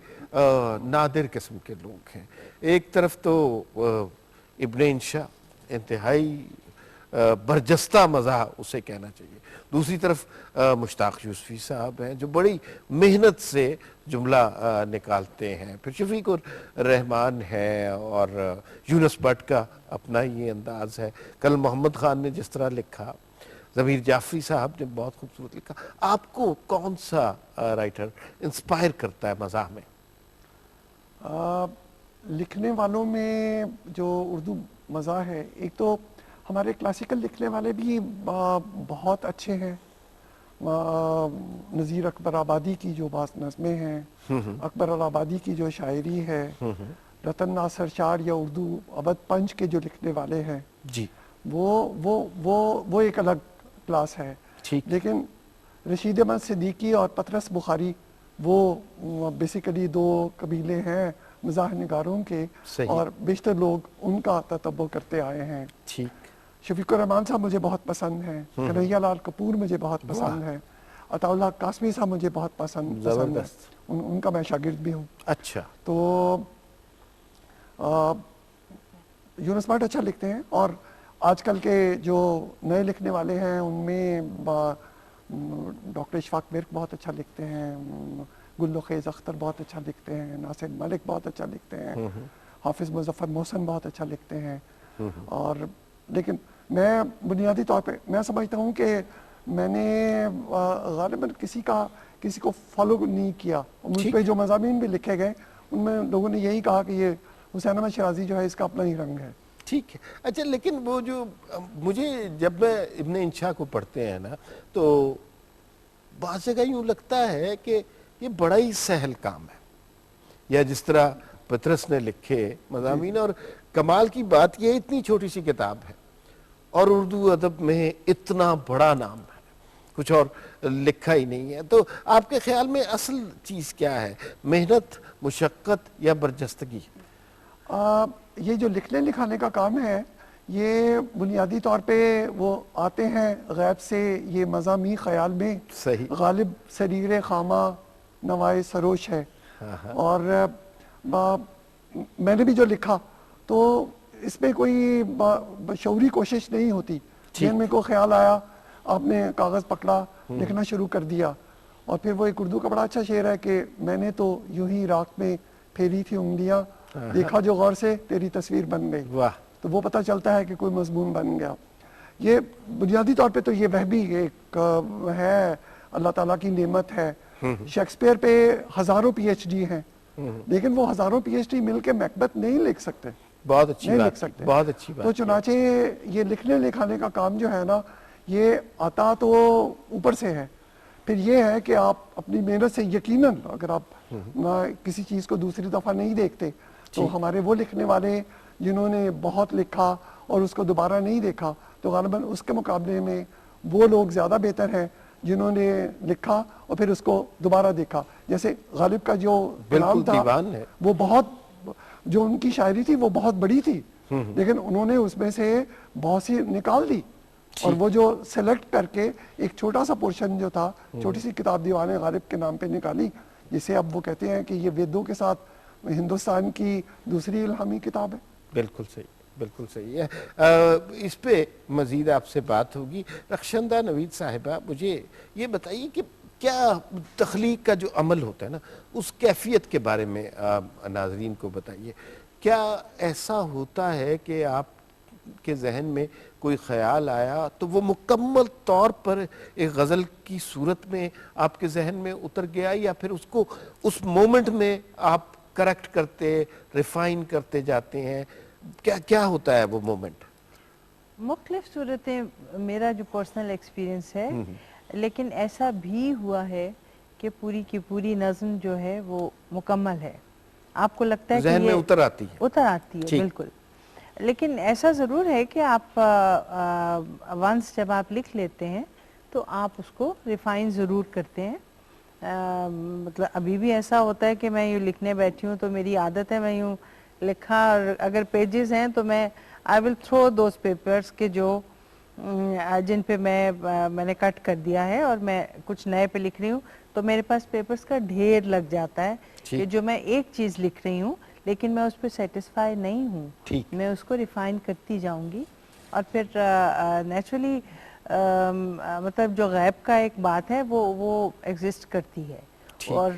نادر قسم کے لوگ ہیں. ایک طرف تو ابن انشا انتہائی برجستہ مزاح اسے کہنا چاہیے. دوسری طرف مشتاق یوسفی صاحب ہیں جو بڑی محنت سے جملہ نکالتے ہیں. پھر شفیق الرحمان ہے اور یونس بٹ کا اپنا یہ انداز ہے. کل محمد خان نے جس طرح لکھا، ضمیر جعفری صاحب نے بہت خوبصورت لکھا. آپ کو کون سا رائٹر انسپائر کرتا ہے مزاح میں؟ لکھنے والوں میں جو اردو مزاح ہے، ایک تو ہمارے کلاسیکل لکھنے والے بھی بہت اچھے ہیں. نذیر اکبر آبادی کی جو بعض نظمیں ہیں، اکبر آبادی کی جو شاعری ہے، رتن ناصر شار یا اردو ابد پنج کے جو لکھنے والے ہیں جی وہ ایک الگ کلاس ہے. لیکن رشید احمد صدیقی اور پطرس بخاری وہ بیسیکلی دو قبیلے ہیں مزاح نگاروں کے، اور بیشتر لوگ ان کا تتبع کرتے آئے ہیں. شفیق الرحمان صاحب مجھے بہت پسند ہیں، کنہیا لال کپور مجھے بہت پسند ہے، عطا اللہ قاسمی صاحب مجھے بہت پسند ہے. ان کا میں شاگرد بھی ہوں. اچھا. تو یونس بٹ اچھا لکھتے ہیں. اور آج کل کے جو نئے لکھنے والے ہیں ان میں ڈاکٹر اشفاق ورک بہت اچھا لکھتے ہیں، گل خیز اختر بہت اچھا لکھتے ہیں، ناصر ملک بہت اچھا لکھتے ہیں، حافظ مظفر محسن بہت اچھا لکھتے ہیں. اور لیکن میں بنیادی طور پہ میں سمجھتا ہوں کہ میں نے غالباً کسی کو فالو نہیں کیا. مجھ پہ جو مضامین بھی لکھے گئے ان میں لوگوں نے یہی کہا کہ یہ حسین احمد شیرازی جو ہے اس کا اپنا ہی رنگ ہے. ٹھیک ہے. اچھا لیکن وہ جو مجھے جب میں ابن انشا کو پڑھتے ہیں نا تو بعض جگہ یوں لگتا ہے کہ یہ بڑا ہی سہل کام ہے، یا جس طرح پطرس نے لکھے مضامین. اور کمال کی بات یہ اتنی چھوٹی سی کتاب ہے اور اردو ادب میں اتنا بڑا نام ہے، کچھ اور لکھا ہی نہیں ہے. تو آپ کے خیال میں اصل چیز کیا ہے، محنت، مشقت یا برجستگی؟ یہ جو لکھنے لکھانے کا کام ہے یہ بنیادی طور پہ وہ آتے ہیں غیب سے. یہ مضامین خیال میں غالب سریر خامہ نوائے سروش ہے. اور میں نے بھی جو لکھا تو اس میں کوئی شعوری کوشش نہیں ہوتی. ذہن میں کوئی خیال آیا، آپ نے کاغذ پکڑا، لکھنا شروع کر دیا. اور پھر وہ ایک اردو کا بڑا اچھا شعر ہے کہ میں نے تو یوں ہی راکھ میں پھیری تھی انگلیاں، دیکھا جو غور سے تیری تصویر بن گئی. تو وہ پتہ چلتا ہے کہ کوئی مضمون بن گیا. یہ بنیادی طور پہ تو یہ وہبی ایک ہے، اللہ تعالیٰ کی نعمت ہے. شیکسپیئر پہ ہزاروں پی ایچ ڈی ہیں لیکن وہ ہزاروں پی ایچ ڈی مل کے میکبتھ نہیں لکھ سکتے. بہت اچھی نہیں بات، لکھ سکتے. بہت اچھی بات. تو چنانچہ یہ لکھنے لکھانے کا کام جو ہے نا یہ آتا تو اوپر سے ہے. پھر یہ ہے کہ آپ اپنی محنت سے یقیناً اگر آپ کسی چیز کو دوسری دفعہ نہیں دیکھتے تو ہمارے وہ لکھنے والے جنہوں نے بہت لکھا اور اس کو دوبارہ نہیں دیکھا تو غالباً اس کے مقابلے میں وہ لوگ زیادہ بہتر ہیں جنہوں نے لکھا اور پھر اس کو دوبارہ دیکھا. جیسے غالب کا جو کلام تھا وہ بہت، جو ان کی شاعری تھی وہ بہت بڑی تھی لیکن انہوں نے اس میں سے بہت سی نکال دی اور وہ جو سلیکٹ کر کے ایک چھوٹا سا پورشن جو تھا، چھوٹی سی کتاب دیوان غالب کے نام پہ نکالی، جسے اب وہ کہتے ہیں کہ یہ ویدوں کے ساتھ ہندوستان کی دوسری الہامی کتاب ہے. بالکل صحیح، بالکل صحیح ہے. اس پہ مزید آپ سے بات ہوگی. رخشندہ نوید صاحبہ مجھے یہ بتائیے کہ کیا تخلیق کا جو عمل ہوتا ہے نا اس کیفیت کے بارے میں ناظرین کو بتائیے. کیا ایسا ہوتا ہے کہ آپ کے ذہن میں کوئی خیال آیا تو وہ مکمل طور پر ایک غزل کی صورت میں آپ کے ذہن میں اتر گیا، یا پھر اس کو اس مومنٹ میں آپ کریکٹ کرتے ریفائن کرتے جاتے ہیں؟ کیا ہوتا ہے وہ مومنٹ؟ مختلف صورتیں، میرا جو پرسنل ایکسپیرینس ہے، لیکن ایسا بھی ہوا ہے کہ پوری کی پوری نظم جو ہے وہ مکمل ہے، آپ کو لگتا ہے کہ ذہن میں یہ اتر آتی ہے، اتر آتی ہے، بالکل. لیکن ایسا ضرور ہے کہ آپ ونس جب آپ لکھ لیتے ہیں تو آپ اس کو ریفائن ضرور کرتے ہیں. مطلب ابھی بھی ایسا ہوتا ہے کہ میں یوں لکھنے بیٹھی ہوں تو میری عادت ہے میں یوں لکھا، اور اگر پیجز ہیں تو میں آئی ول تھرو دوز پیپرز کے جو جن پہ میں نے کٹ کر دیا ہے اور میں کچھ نئے پہ لکھ رہی ہوں، تو میرے پاس پیپرز کا ڈھیر لگ جاتا ہے کہ جو میں ایک چیز لکھ رہی ہوں لیکن میں اس پہ سیٹسفائی نہیں ہوں، میں اس کو ریفائن کرتی جاؤں گی. اور پھر نیچرلی مطلب جو غیب کا ایک بات ہے وہ ایگزسٹ کرتی ہے، اور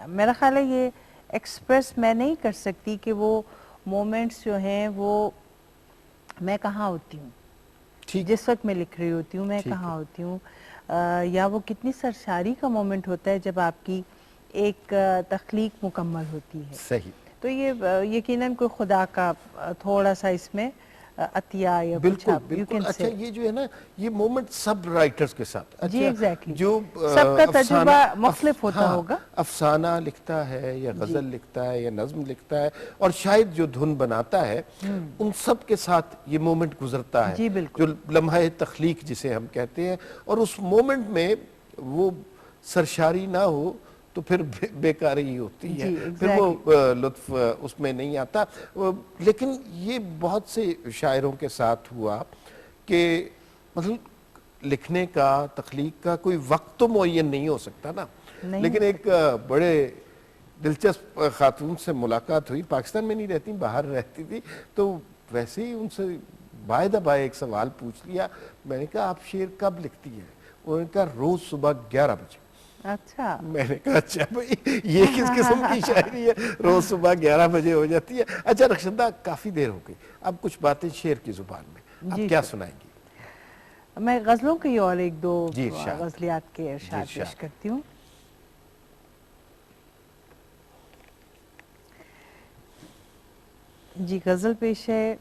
میرا خیال ہے یہ ایکسپریس میں نہیں کر سکتی کہ وہ مومنٹس جو ہیں وہ میں کہاں ہوتی ہوں جس وقت میں لکھ رہی ہوتی ہوں، میں کہاں ہوتی ہوں، یا وہ کتنی سرشاری کا مومنٹ ہوتا ہے جب آپ کی ایک تخلیق مکمل ہوتی ہے. صحیح. تو یہ یقیناً کوئی خدا کا تھوڑا سا اس میں عطیہ یا کچھ آپ you can اچھا say. یہ جو ہے نا یہ مومنٹ سب رائٹرز کے ساتھ جی ایگزیکٹلی، جو سب کا تجربہ مختلف ہوتا ہوگا. افسانہ لکھتا ہے یا غزل لکھتا ہے یا نظم لکھتا ہے اور شاید جو دھن بناتا ہے ان سب کے ساتھ یہ مومنٹ گزرتا ہے، جی بالکل، جو لمحہ تخلیق جسے ہم کہتے ہیں، اور اس مومنٹ میں وہ سرشاری نہ ہو تو پھر بیکاری ہی ہوتی ہے، پھر وہ لطف اس میں نہیں آتا. لیکن یہ بہت سے شاعروں کے ساتھ ہوا کہ مطلب لکھنے کا تخلیق کا کوئی وقت تو معین نہیں ہو سکتا نا، لیکن ایک بڑے دلچسپ خاتون سے ملاقات ہوئی، پاکستان میں نہیں رہتی باہر رہتی تھی، تو ویسے ہی ان سے بائے دا بائے ایک سوال پوچھ لیا. میں نے کہا آپ شعر کب لکھتی ہیں؟ انہوں نے کہا روز صبح 11 بجے. اچھا. میں نے کہا اچھا بھائی یہ کس قسم کی شاعری ہے، روز صبح 11 بجے ہو جاتی ہے. اچھا رخشندہ کافی دیر ہو گئی، اب کچھ باتیں شعر کی زبان میں آپ کیا سنائیں گی؟ میں غزلوں کی اور ایک دو غزلیات کے ارشاد پیش کرتی ہوں. جی غزل پیش ہے.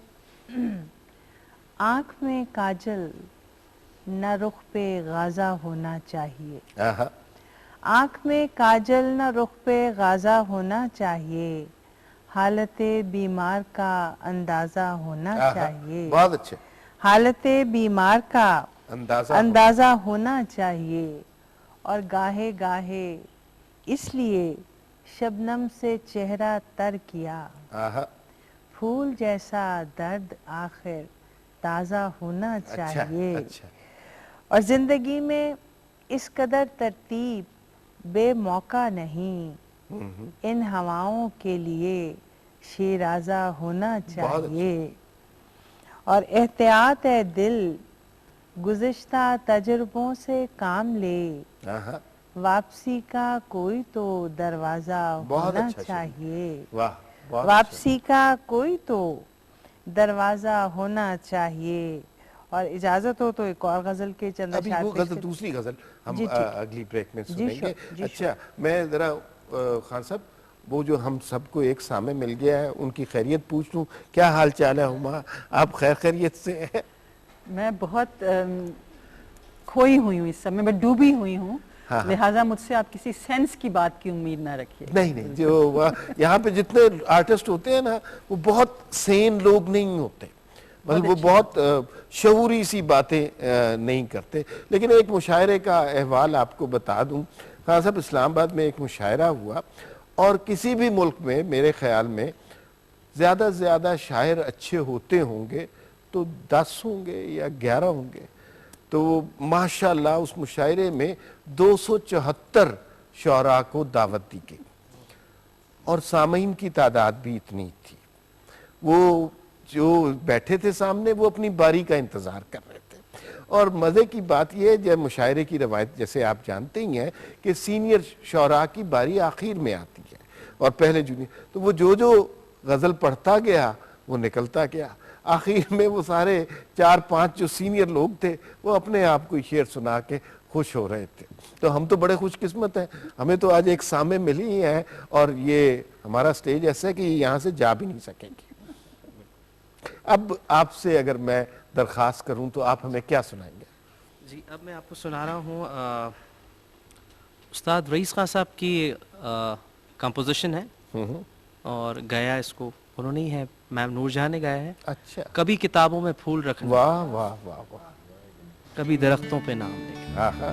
آنکھ میں کاجل نہ رخ پہ غازہ ہونا چاہیے، آنکھ میں کاجل نہ رخ پہ غازہ ہونا چاہیے، حالت بیمار کا اندازہ ہونا چاہیے. بہت اچھے. حالت بیمار کا اندازہ ہونا چاہیے، اور گاہے گاہے اس لیے شبنم سے چہرہ تر کیا، پھول جیسا درد آخر تازہ ہونا چاہیے. اور زندگی میں اس قدر ترتیب بے موقع نہیں، ان ہواؤں کے لیے شیرازہ ہونا چاہیے. اور احتیاط ہے دل گزشتہ تجربوں سے کام لے، واپسی کا کوئی تو دروازہ ہونا چاہیے. واپسی کا کوئی تو دروازہ ہونا چاہیے. اور اجازت ہو تو ایک اور غزل کے چند اشعار ابھی وہ غزل دوسری غزل ہم اگلی بریک میں سنیں گے. اچھا میں ذرا خان صاحب وہ جو ہم سب کو ایک سامنے مل گیا ہے ان کی خیریت پوچھ لوں. کیا حال چال ہے ہما؟ آپ خیریت سے ہیں؟ میں بہت کھوئی ہوئی ہوں اس سمے، میں ڈوبی ہوئی ہوں، لہٰذا مجھ سے آپ کسی سینس کی بات کی امید نہ رکھیے. نہیں جو یہاں پہ جتنے آرٹسٹ ہوتے ہیں نا وہ بہت سین لوگ نہیں ہوتے، مطلب وہ بہت شعوری سی باتیں نہیں کرتے. لیکن ایک مشاعرے کا احوال آپ کو بتا دوں. خان صاحب اسلام آباد میں ایک مشاعرہ ہوا، اور کسی بھی ملک میں میرے خیال میں زیادہ سے زیادہ شاعر اچھے ہوتے ہوں گے تو 10 ہوں گے یا 11 ہوں گے. تو ماشاءاللہ اس مشاعرے میں 274 شعراء کو دعوت دی گئی، اور سامعین کی تعداد بھی اتنی تھی. وہ جو بیٹھے تھے سامنے وہ اپنی باری کا انتظار کر رہے تھے. اور مزے کی بات یہ ہے جب مشاعرے کی روایت جیسے آپ جانتے ہی ہیں کہ سینئر شعراء کی باری آخر میں آتی ہے اور پہلے جونیئر، تو وہ جو غزل پڑھتا گیا وہ نکلتا گیا. آخر میں وہ سارے 4-5 جو سینئر لوگ تھے وہ اپنے آپ کو شعر سنا کے خوش ہو رہے تھے. تو ہم تو بڑے خوش قسمت ہیں, ہمیں تو آج ایک سامع ملی ہے اور یہ ہمارا سٹیج ایسا ہے کہ یہاں سے جا بھی نہیں سکیں گے. اب آپ سے اگر میں درخواست کروں تو آپ ہمیں کیا سنائیں گے؟ جی اب میں آپ کو سنا رہا ہوں استاد رئیس خان صاحب کی کمپوزیشن ہے اور گایا اس کو انہوں نے ہی ہے, میم نور جہاں نے گایا ہے. اچھا, کبھی کتابوں میں پھول رکھنا, واہ واہ واہ واہ, کبھی درختوں پہ نام لکھنا. ہاں ہاں.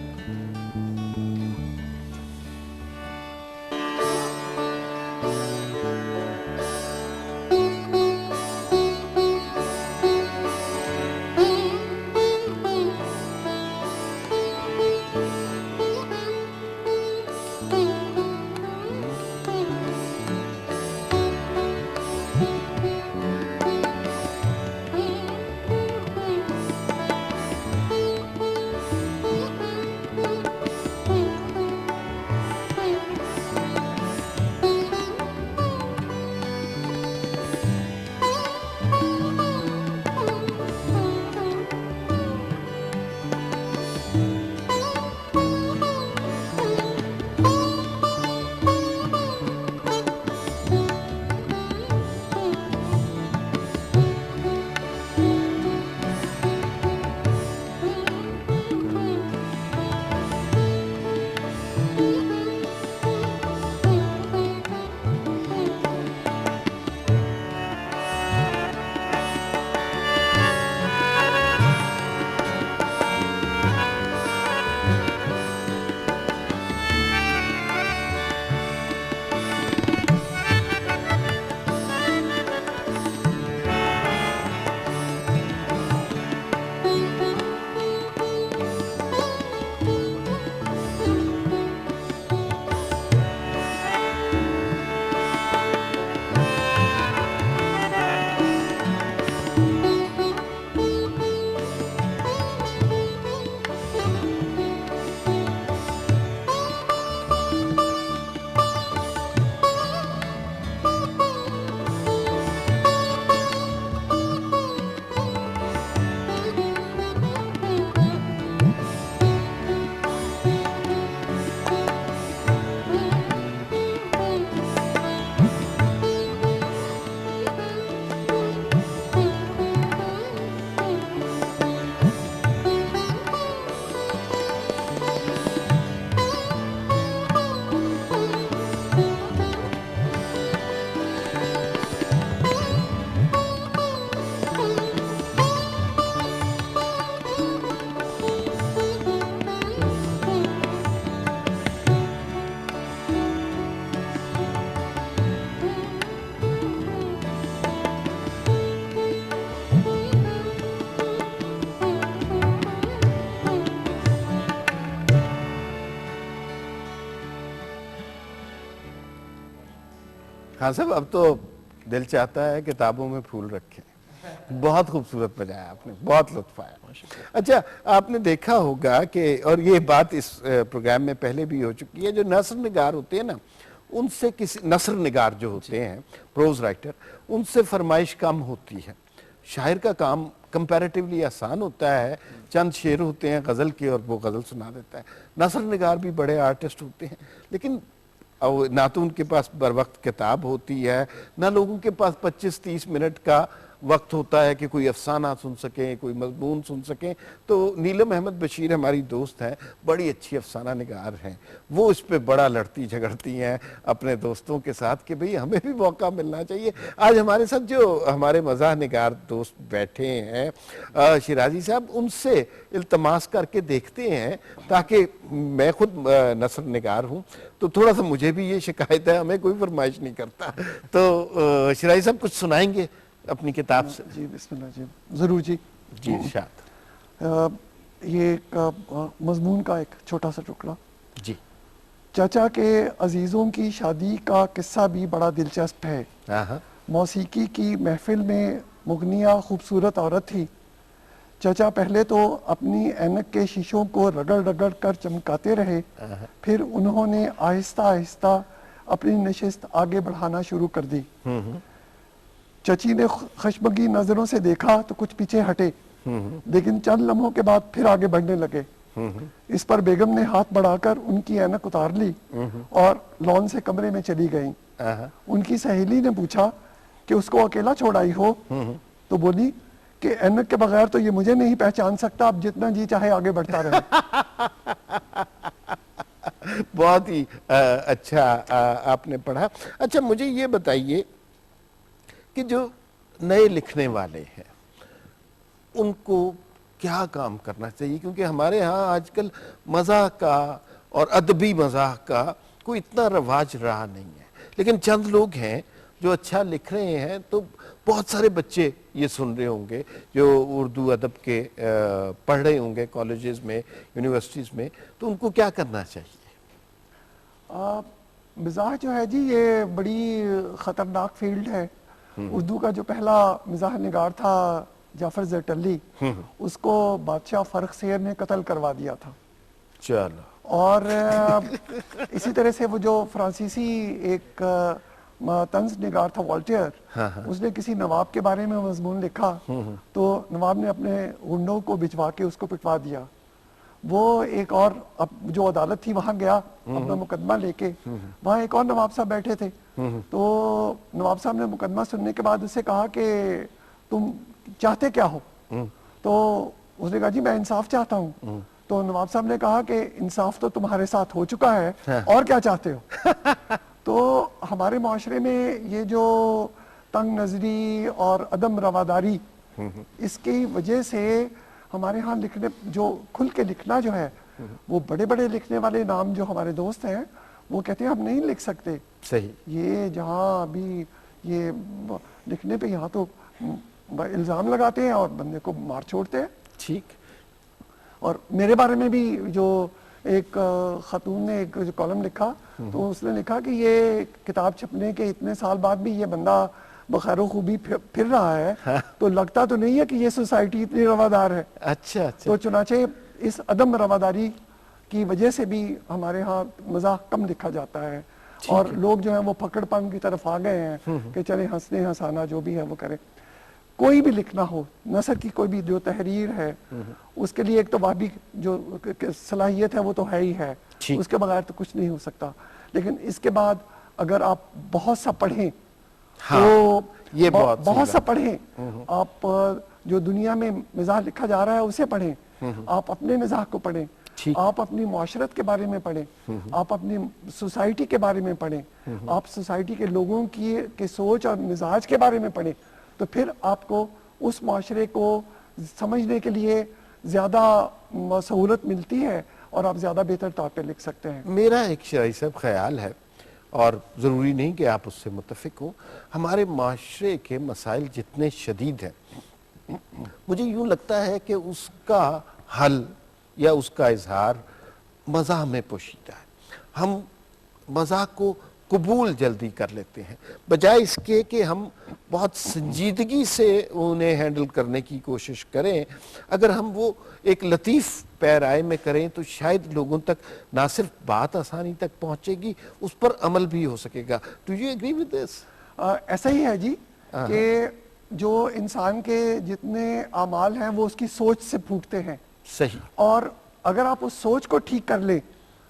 ہاں صاحب, اب تو دل چاہتا ہے کتابوں میں پھول رکھیں. بہت خوبصورت بجایا آپ نے, بہت لطف آیا. اچھا, آپ نے دیکھا ہوگا کہ, اور یہ بات اس پروگرام میں پہلے بھی ہو چکی ہے, جو نثر نگار ہوتے ہیں نا, ان سے نثر نگار جو ہوتے ہیں, پروز رائٹر, ان سے فرمائش کم ہوتی ہے. شاعر کا کام کمپیریٹیولی آسان ہوتا ہے, چند شعر ہوتے ہیں غزل کے اور وہ غزل سنا دیتا ہے. نثر نگار بھی بڑے آرٹسٹ ہوتے ہیں, لیکن نہ تو ان کے پاس بر وقت کتاب ہوتی ہے, نہ لوگوں کے پاس 25-30 منٹ کا وقت ہوتا ہے کہ کوئی افسانہ سن سکیں, کوئی مضمون سن سکیں. تو نیلم احمد بشیر ہماری دوست ہیں, بڑی اچھی افسانہ نگار ہیں, وہ اس پہ بڑا لڑتی جھگڑتی ہیں اپنے دوستوں کے ساتھ کہ بھئی ہمیں بھی موقع ملنا چاہیے. آج ہمارے ساتھ جو ہمارے مزاح نگار دوست بیٹھے ہیں شیرازی صاحب, ان سے التماس کر کے دیکھتے ہیں, تاکہ میں خود نثر نگار ہوں تو تھوڑا سا مجھے بھی یہ شکایت ہے, ہمیں کوئی فرمائش نہیں کرتا. تو شیرازی صاحب کچھ سنائیں گے اپنی کتاب سے؟ جی بسم اللہ. جی ضرور. جی جی ارشاد. یہ ایک مضمون کا ایک چھوٹا سا ٹکڑا. جی. چچا کے عزیزوں کی شادی کا قصہ بھی بڑا دلچسپ ہے. موسیقی کی محفل میں مغنیہ خوبصورت عورت تھی. چچا پہلے تو اپنی اینک کے شیشوں کو رگڑ رگڑ کر چمکاتے رہے, پھر انہوں نے آہستہ آہستہ اپنی نشست آگے بڑھانا شروع کر دی. چچی نے خشمگی نظروں سے دیکھا تو کچھ پیچھے ہٹے، لیکن چند لمحوں کے بعد پھر آگے بڑھنے لگے۔ اس پر بیگم نے ہاتھ بڑھا کر ان کی اینک اتار لی اور لون سے کمرے میں چلی گئیں۔ ان کی سہیلی نے پوچھا کہ اس کو اکیلا چھوڑ آئی ہو؟ تو بولی کہ اینک کے بغیر تو یہ مجھے نہیں پہچان سکتا، اب جتنا جی چاہے آگے بڑھتا رہے۔ بہت ہی اچھا آپ نے پڑھا۔ اچھا مجھے یہ بتائیے کہ جو نئے لکھنے والے ہیں ان کو کیا کام کرنا چاہیے، کیونکہ ہمارے ہاں آج کل مزاح کا اور ادبی مزاح کا کوئی اتنا رواج رہا نہیں ہے، لیکن چند لوگ ہیں جو اچھا لکھ رہے ہیں، تو بہت سارے بچے یہ سن رہے ہوں گے جو اردو ادب کے پڑھ رہے ہوں گے کالجز میں، یونیورسٹیز میں، تو ان کو کیا کرنا چاہیے؟ مزاح جو ہے جی یہ بڑی خطرناک فیلڈ ہے۔ اردو کا جو پہلا مزاح نگار تھا جعفر زیٹلی، اس کو بادشاہ فرخ سیر نے قتل کروا دیا تھا۔ چلو۔ اور اسی طرح سے وہ جو فرانسیسی ایک طنز نگار تھا والٹیئر، اس نے کسی نواب کے بارے میں مضمون لکھا تو نواب نے اپنے غنڈوں کو بھجوا کے اس کو پٹوا دیا۔ وہ ایک اور جو عدالت تھی وہاں گیا اپنا مقدمہ لے کے، وہاں ایک اور نواب صاحب بیٹھے تھے، تو نواب صاحب نے مقدمہ سننے کے بعد اس سے کہا کہ تم چاہتے کیا ہو؟ تو اس نے کہا جی میں انصاف چاہتا ہوں۔ تو نواب صاحب نے کہا کہ انصاف تو تمہارے ساتھ ہو چکا ہے، اور کیا چاہتے ہو؟ تو ہمارے معاشرے میں یہ جو تنگ نظری اور عدم رواداری، اس کی وجہ سے ہمارے ہاں لکھنے جو کھل کے لکھنا جو ہے، وہ بڑے بڑے لکھنے والے نام جو ہمارے دوست ہیں وہ کہتے ہیں ہم نہیں لکھ سکتے۔ صحیح۔ یہ جہاں ابھی یہ لکھنے پہ یہاں تو الزام لگاتے ہیں اور بندے کو مار چھوڑتے ہیں۔ ٹھیک۔ اور میرے بارے میں بھی جو ایک خاتون نے ایک جو کالم لکھا تو اس نے لکھا کہ یہ کتاب چھپنے کے اتنے سال بعد بھی یہ بندہ بخیر و خوبی پھر رہا ہے، تو لگتا تو نہیں ہے کہ یہ سوسائٹی اتنی روادار ہے۔ اچھا اچھا۔ تو چنانچہ اس عدم رواداری کی وجہ سے بھی ہمارے ہاں مزاح کم لکھا جاتا ہے، اور لوگ جو ہیں وہ پکڑ پن کی طرف آ گئے ہیں کہ چلے ہنسنے ہنسانا جو بھی ہے وہ کرے۔ کوئی بھی لکھنا ہو، نثر کی کوئی بھی جو تحریر ہے، اس کے لیے ایک تو وہابی جو صلاحیت ہے وہ تو ہے ہی ہے، اس کے بغیر تو کچھ نہیں ہو سکتا۔ لیکن اس کے بعد اگر آپ بہت سا پڑھیں تو یہ بہت سا پڑھیں، آپ جو دنیا میں مزاح لکھا جا رہا ہے اسے پڑھیں، آپ اپنے مزاح کو پڑھیں، آپ اپنی معاشرت کے بارے میں پڑھیں، آپ اپنی سوسائٹی کے بارے میں پڑھیں، آپ سوسائٹی کے لوگوں کی سوچ اور مزاج کے بارے میں پڑھیں، تو پھر آپ کو اس معاشرے کو سمجھنے کے لیے زیادہ سہولت ملتی ہے اور آپ زیادہ بہتر طور پہ لکھ سکتے ہیں۔ میرا ایک شرعی صاحب خیال ہے، اور ضروری نہیں کہ آپ اس سے متفق ہوں، ہمارے معاشرے کے مسائل جتنے شدید ہیں، مجھے یوں لگتا ہے کہ اس کا حل یا اس کا اظہار مزاح میں پوشیدہ ہے۔ ہم مزاح کو قبول جلدی کر لیتے ہیں، بجائے اس کے کہ ہم بہت سنجیدگی سے انہیں ہینڈل کرنے کی کوشش کریں۔ اگر ہم وہ ایک لطیف پیرائے میں کریں تو شاید لوگوں تک نہ صرف بات آسانی تک پہنچے گی، اس پر عمل بھی ہو سکے گا۔ Do you agree with this؟ ایسا ہی ہے جی کہ جو انسان کے جتنے اعمال ہیں وہ اس کی سوچ سے پھوٹتے ہیں۔ صحیح۔ اور اگر آپ اس سوچ کو ٹھیک کر لیں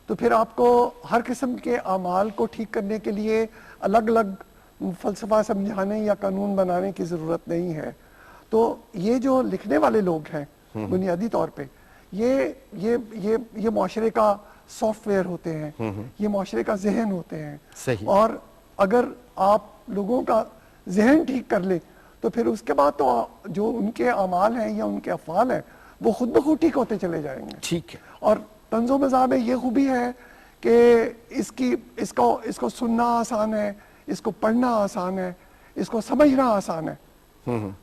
تو پھر آپ کو ہر قسم کے اعمال کو ٹھیک کرنے کے لیے الگ الگ فلسفہ سمجھانے یا قانون بنانے کی ضرورت نہیں ہے۔ تو یہ جو لکھنے والے لوگ ہیں بنیادی طور پہ یہ معاشرے کا سافٹ ویئر ہوتے ہیں، یہ معاشرے کا ذہن ہوتے ہیں۔ صحیح۔ اور اگر آپ لوگوں کا ذہن ٹھیک کر لیں تو پھر اس کے بعد تو جو ان کے اعمال ہیں یا ان کے افعال ہیں وہ خود بخود ٹھیک ہوتے چلے جائیں گے۔ ٹھیک ہے۔ اور طنز و مزاح میں یہ خوبی ہے کہ اس کو سننا آسان ہے، اس کو پڑھنا آسان ہے، اس کو سمجھنا آسان ہے۔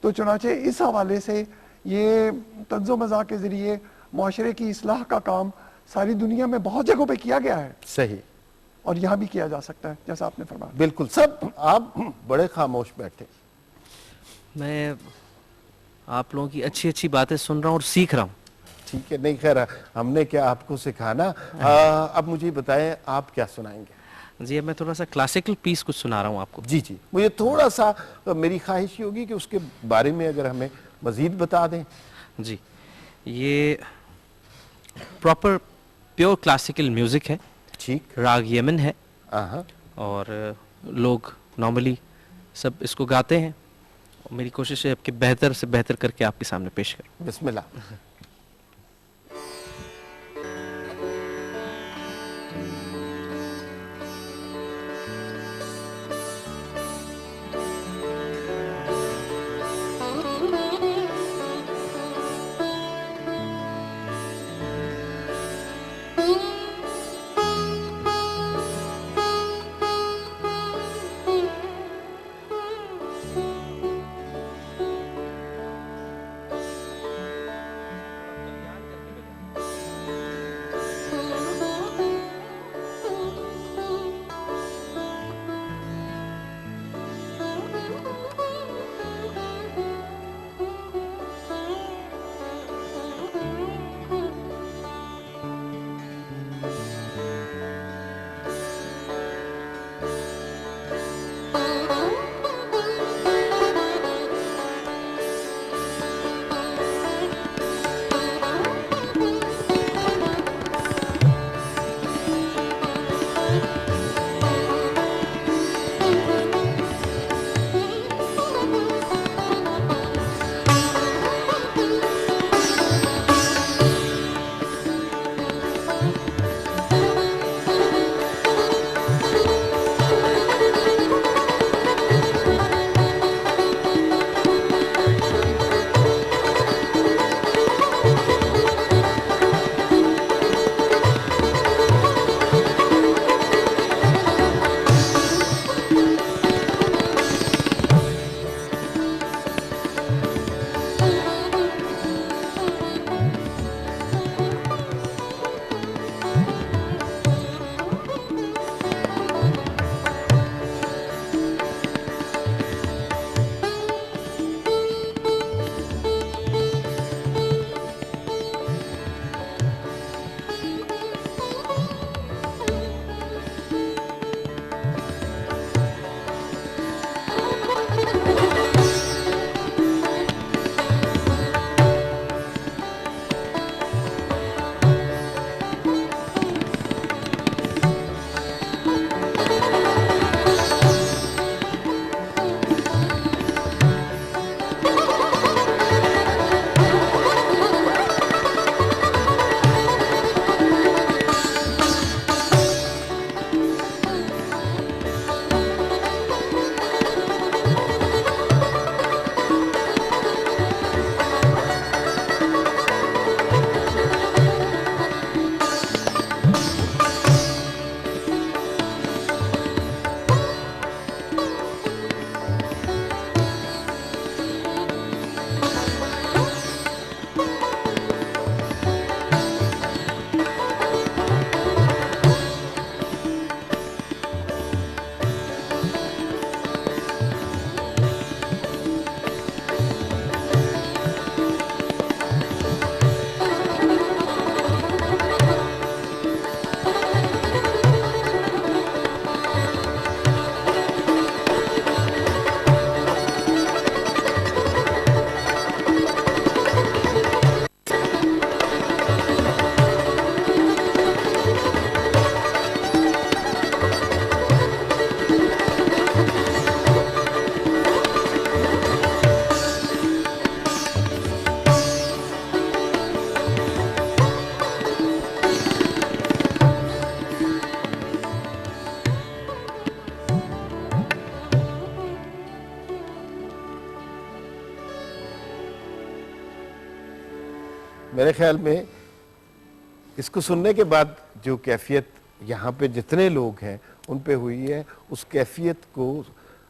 تو چنانچہ اس حوالے سے یہ طنز و مزاح کے ذریعے معاشرے کی اصلاح کا کام ساری دنیا میں بہت جگہوں پہ کیا گیا ہے، صحیح، اور یہاں بھی کیا جا سکتا ہے جیسا آپ نے فرمایا۔ بالکل۔ سب آپ بڑے خاموش بیٹھے۔ میں آپ لوگوں کی اچھی اچھی باتیں سن رہا ہوں اور سیکھ رہا ہوں۔ ٹھیک ہے، نہیں خیر ہم نے کیا آپ کو سکھانا۔ اب مجھے بتائیں آپ کیا سنائیں گے؟ جی اب میں تھوڑا سا کلاسیکل پیس کچھ سنا رہا ہوں آپ کو. جی جی مجھے تھوڑا سا میری خواہش یہ ہوگی کہ اس کے بارے میں اگر ہمیں مزید بتا دیں. جی یہ پراپر پیور کلاسیکل میوزک ہے, ٹھیک. راگ یمن ہے, ہاں اور لوگ نارملی سب اس کو گاتے ہیں. میری کوشش ہے کہ بہتر سے بہتر کر کے آپ کے سامنے پیش کروں. بسم اللہ. میرے خیال میں اس کو سننے کے بعد جو کیفیت یہاں پہ جتنے لوگ ہیں ان پہ ہوئی ہے، اس کیفیت کو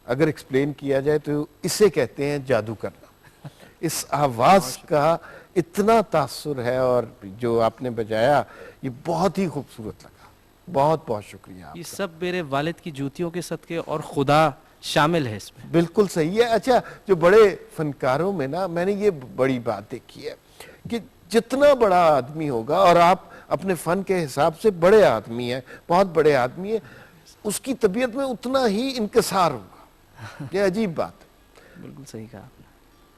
اگر ایکسپلین کیا جائے تو اسے کہتے ہیں جادو کرنا۔ اس آواز کا اتنا تاثر ہے، اور جو آپ نے بجایا یہ بہت ہی خوبصورت لگا۔ بہت بہت شکریہ آپ یہ کا۔ سب میرے والد کی جوتیوں کے صدقے اور خدا شامل ہے اس میں۔ بالکل صحیح ہے۔ اچھا، جو بڑے فنکاروں میں نا میں نے یہ بڑی بات دیکھی ہے کہ جتنا بڑا آدمی ہوگا، اور آپ اپنے فن کے حساب سے بڑے آدمی ہیں، بہت بڑے آدمی ہیں، اس کی طبیعت میں اتنا ہی انکسار ہوگا. یہ عجیب بات ہے. بالکل صحیح کہا آپ نے.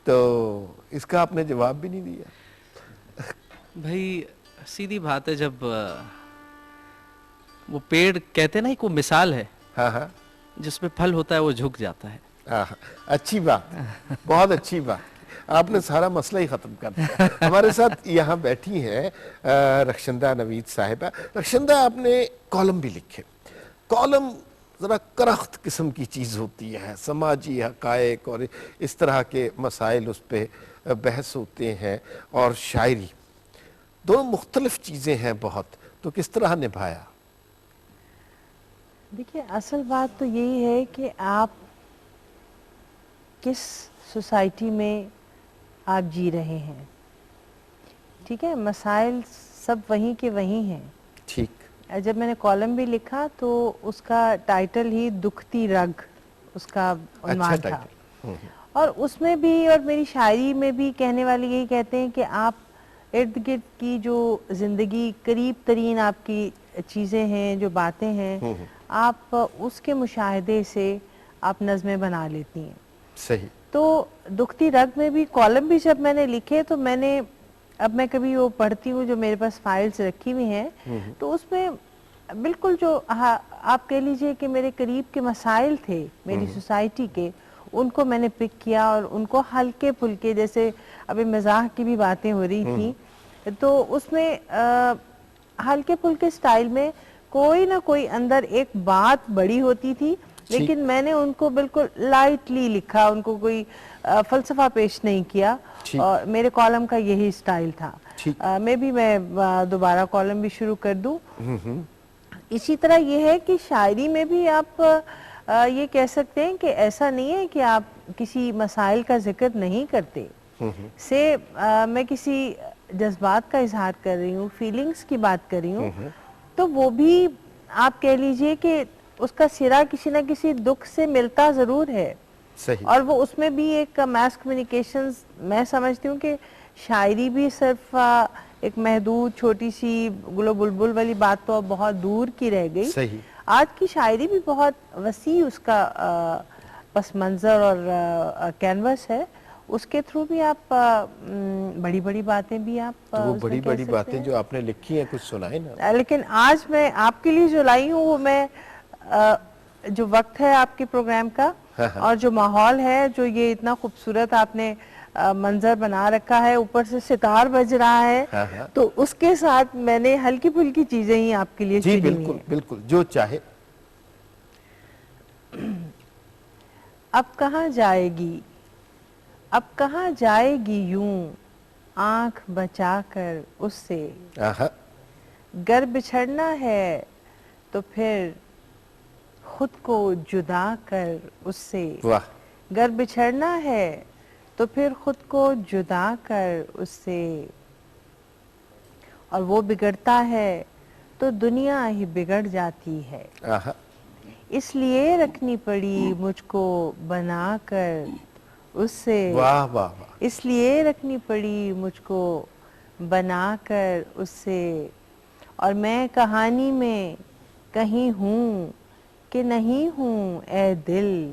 تو اس کا آپ نے جواب بھی نہیں دیا. بھائی سیدھی بات ہے, جب وہ پیڑ کہتے ہیں نا کہ وہ مثال ہے, ہاں ہاں, جس میں پھل ہوتا ہے وہ جھک جاتا ہے. اچھی بات, بہت اچھی بات. آپ نے سارا مسئلہ ہی ختم کر دیا. ہمارے ساتھ یہاں بیٹھی ہیں رخشندہ نوید صاحبہ. رخشندہ, آپ نے کالم بھی لکھے. کالم ذرا کرخت قسم کی چیز ہوتی ہے, سماجی حقائق اور اس طرح کے مسائل اس پہ بحث ہوتے ہیں, اور شاعری, دونوں مختلف چیزیں ہیں بہت. تو کس طرح نبھایا؟ دیکھیے اصل بات تو یہی ہے کہ آپ کس سوسائٹی میں آپ جی رہے ہیں. ٹھیک ہے, مسائل سب وہیں کے وہیں ہیں. ٹھیک. جب میں نے کالم بھی لکھا تو اس کا ٹائٹل ہی دکھتی رگ اس کا عنوان تھا. اور اس میں بھی اور میری شاعری میں بھی کہنے والے یہی کہتے ہیں کہ آپ ارد گرد کی جو زندگی قریب ترین آپ کی چیزیں ہیں, جو باتیں ہیں, آپ اس کے مشاہدے سے آپ نظمیں بنا لیتی ہیں. صحیح. تو دکھتی رگ میں بھی کالم بھی جب میں نے لکھے تو میں نے, اب میں کبھی وہ پڑھتی ہوں جو میرے پاس فائلز رکھی ہوئی ہیں, تو اس میں بالکل جو آپ کہہ لیجئے کہ میرے قریب کے مسائل تھے میری سوسائٹی کے, ان کو میں نے پک کیا اور ان کو ہلکے پھلکے, جیسے ابھی مزاح کی بھی باتیں ہو رہی تھیں, تو اس میں ہلکے پھلکے سٹائل میں کوئی نہ کوئی اندر ایک بات بڑی ہوتی تھی, لیکن میں نے ان کو بالکل لائٹلی لکھا, ان کو کوئی فلسفہ پیش نہیں کیا. اور میرے کالم کا یہی سٹائل تھا. میں دوبارہ کالم بھی شروع کر دوں. اسی طرح یہ ہے کہ شاعری میں بھی آپ یہ کہہ سکتے ہیں کہ ایسا نہیں ہے کہ آپ کسی مسائل کا ذکر نہیں کرتے. میں کسی جذبات کا اظہار کر رہی ہوں, فیلنگز کی بات کر رہی ہوں, تو وہ بھی آپ کہہ لیجئے کہ اس کا سرا کسی نہ کسی دکھ سے ملتا ضرور ہے. صحیح. اور وہ اس میں بھی ایک میس کمیونیکیشنز, میں سمجھتی ہوں کہ شاعری بھی صرف ایک محدود چھوٹی سی گلو بلبل والی بات تو بہت دور کی رہ گئی. صحیح. آج کی شاعری بھی بہت وسیع اس کا پس منظر اور کینوس ہے. اس کے تھرو بھی آپ بڑی بڑی باتیں بھی آپ تو وہ بڑی بڑی باتیں جو آپ نے لکھی ہیں کچھ سنائیں نا. لیکن آج میں آپ کے لیے جو لائی ہوں وہ میں جو وقت ہے آپ کے پروگرام کا اور جو ماحول ہے, جو یہ اتنا خوبصورت آپ نے منظر بنا رکھا ہے, اوپر سے ستار بج رہا ہے, تو اس کے ساتھ میں نے ہلکی پھلکی چیزیں ہی آپ کے لیے چنی ہوئی ہیں. جی بالکل بالکل, جو چاہے. اب کہاں جائے گی, اب کہاں جائے گی یوں آنکھ بچا کر اس سے, گر بچھڑنا ہے تو پھر خود کو جدا کر اس سے. گر بچھڑنا ہے تو پھر خود کو جدا کر اس سے, اور وہ بگڑتا ہے تو دنیا ہی بگڑ جاتی ہے. اس لیے رکھنی پڑی مجھ کو بنا کر اس سے, اس لیے رکھنی پڑی مجھ کو بنا کر اس سے, اور میں کہانی میں کہیں ہوں کہ نہیں ہوں اے دل,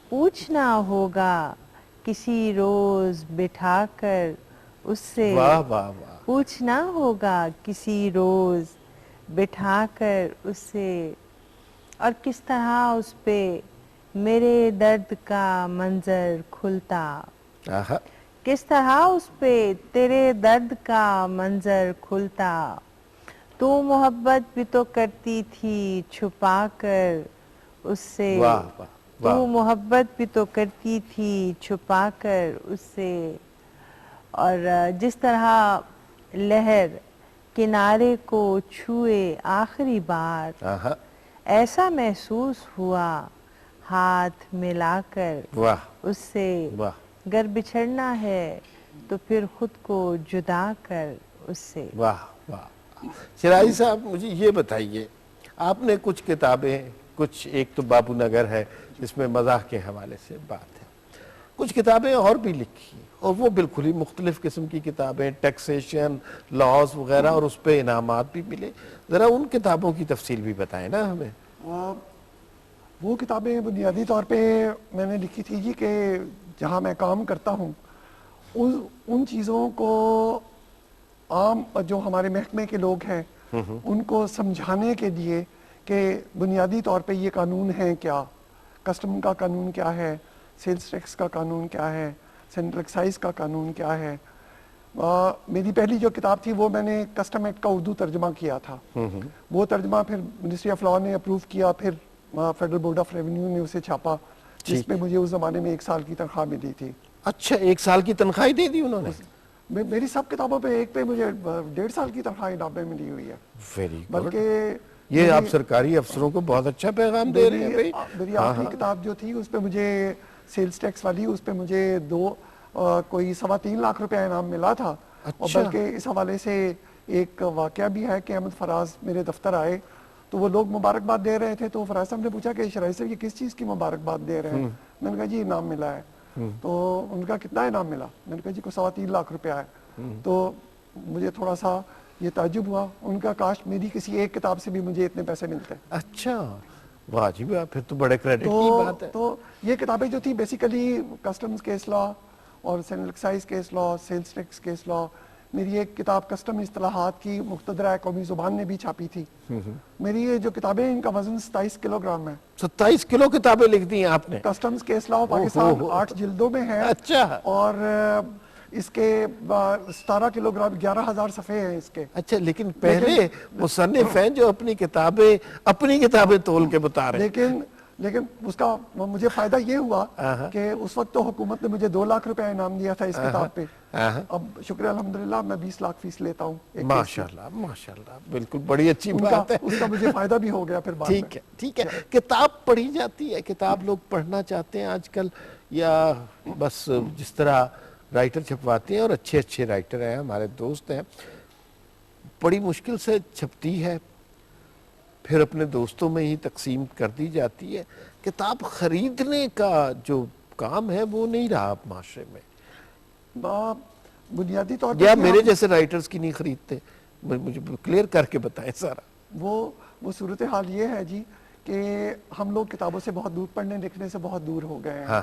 پوچھنا ہوگا کسی روز بٹھا کر اس سے, پوچھنا ہوگا کسی روز بٹھا کر اس سے, اور کس طرح اس پہ میرے درد کا منظر کھلتا, کس طرح اس پہ تیرے درد کا منظر کھلتا. تو محبت بھی تو کرتی تھی چھپا کر اس سے, تو محبت بھی تو کرتی تھی چھپا کر اس سے, اور جس طرح لہر کنارے کو چھوئے آخری بار, ایسا محسوس ہوا ہاتھ ملا کر اس سے, گر بچھڑنا ہے تو پھر خود کو جدا کر اس سے. واہ واہ. شیرازی صاحب مجھے یہ بتائیے, آپ نے کچھ کتابیں, کچھ ایک تو بابو نگر ہے جس میں مزاح کے حوالے سے بات ہے, کچھ کتابیں اور بھی لکھی, اور وہ بالکل ہی مختلف قسم کی کتابیں, ٹیکسیشن, لاز وغیرہ, اور اس پہ انعامات بھی ملے. ذرا ان کتابوں کی تفصیل بھی بتائیں نا ہمیں. وہ کتابیں بنیادی طور پہ میں نے لکھی تھی جی کہ جہاں میں کام کرتا ہوں ان چیزوں کو عام جو ہمارے محکمے کے لوگ ہیں ان کو سمجھانے کے لیے کہ بنیادی طور پہ یہ قانون ہے کیا، کسٹم کا قانون کیا ہے، سیلز ٹیکس کا قانون کیا ہے، سینٹرل ایکسائز کا قانون کیا ہے. میری پہلی جو کتاب تھی وہ میں نے کسٹم ایکٹ کا اردو ترجمہ کیا تھا. وہ ترجمہ پھر منسٹری آف لا نے اپروو کیا، پھر فیڈرل بورڈ آف ریونیو نے اسے چھاپا، جس میں مجھے اس زمانے میں 1 سال کی تنخواہ ملی تھی. اچھا 1 سال کی تنخواہ دے دی انہوں نے؟ میری سب کتابوں پہ ایک پہ مجھے 1.5 سال کی تنخواہ انعام میں ملی ہوئی ہے. Very good. بلکہ یہ آپ سرکاری افسروں کو بہت اچھا پیغام دے رہے ہیں بھائی. میری آخری کتاب جو تھی اس پہ مجھے سیلز ٹیکس والی، اس پہ مجھے کوئی 3.25 لاکھ روپے انعام ملا تھا. اور بلکہ اس حوالے سے ایک واقعہ بھی ہے کہ احمد فراز میرے دفتر آئے تو وہ لوگ مبارکباد دے رہے تھے، تو فراز صاحب نے پوچھا کہ شرائع صاحب یہ کس چیز کی مبارکباد دے رہے ہیں؟ میں نے کہا جی انعام ملا ہے. تو ان کا کتنا انعام ملا؟ میں نے کہا جی 3.25 لاکھ روپیہ ہے. تو مجھے تھوڑا سا یہ تعجب ہوا، ان کا کاش میری کسی ایک کتاب سے بھی مجھے اتنے پیسے ملتے. اچھا واہ جی واہ، پھر تو بڑے کریڈٹ کی بات ہے. تو یہ کتابیں جو تھی بیسیکلی کسٹمز کیس لا اور central excise case law, sales tax case law. میری ایک کتاب کسٹم اصطلاحات کی مقتدرہ قومی زبان نے بھی چھاپی تھی. میری یہ جو کتابیں ان کا وزن 27 کلو گرام ہے. 27 کلو کتابیں لکھ دی ہیں آپ نے؟ کسٹمز کیس لا پاکستان 8 جلدوں میں ہے. اچھا. اور اس کے 17 کلو گرام 11,000 صفحے ہیں اس کے. اچھا لیکن پہلے مصنف ہیں جو اپنی کتابیں تول کے بتا رہے ہیں. لیکن اس کا مجھے فائدہ یہ ہوا کہ اس وقت تو حکومت نے مجھے 2 لاکھ روپے انعام دیا تھا اس کتاب پہ. اب شکر الحمدللہ میں 20 لاکھ فیس لیتا ہوں. ماشاءاللہ ماشاءاللہ، بالکل بڑی اچھی بات ہے. اس کا مجھے فائدہ بھی ہو گیا پھر بعد میں. ٹھیک ہے. کتاب پڑھی جاتی ہے؟ کتاب لوگ پڑھنا چاہتے ہیں آج کل، یا بس جس طرح رائٹر چھپواتے ہیں، اور اچھے رائٹر ہیں ہمارے دوست ہیں، بڑی مشکل سے چھپتی ہے، پھر اپنے دوستوں میں ہی تقسیم کر دی جاتی ہے. کتاب خریدنے کا جو کام ہے وہ نہیں رہا معاشرے میں. بنیادی طور پر یا میرے جیسے رائٹرز کی نہیں خریدتے؟ مجھے کلیئر کر کے بتائیں سارا. وہ صورتحال یہ ہے جی کہ ہم لوگ کتابوں سے بہت دور، پڑھنے لکھنے سے بہت دور ہو گئے ہیں.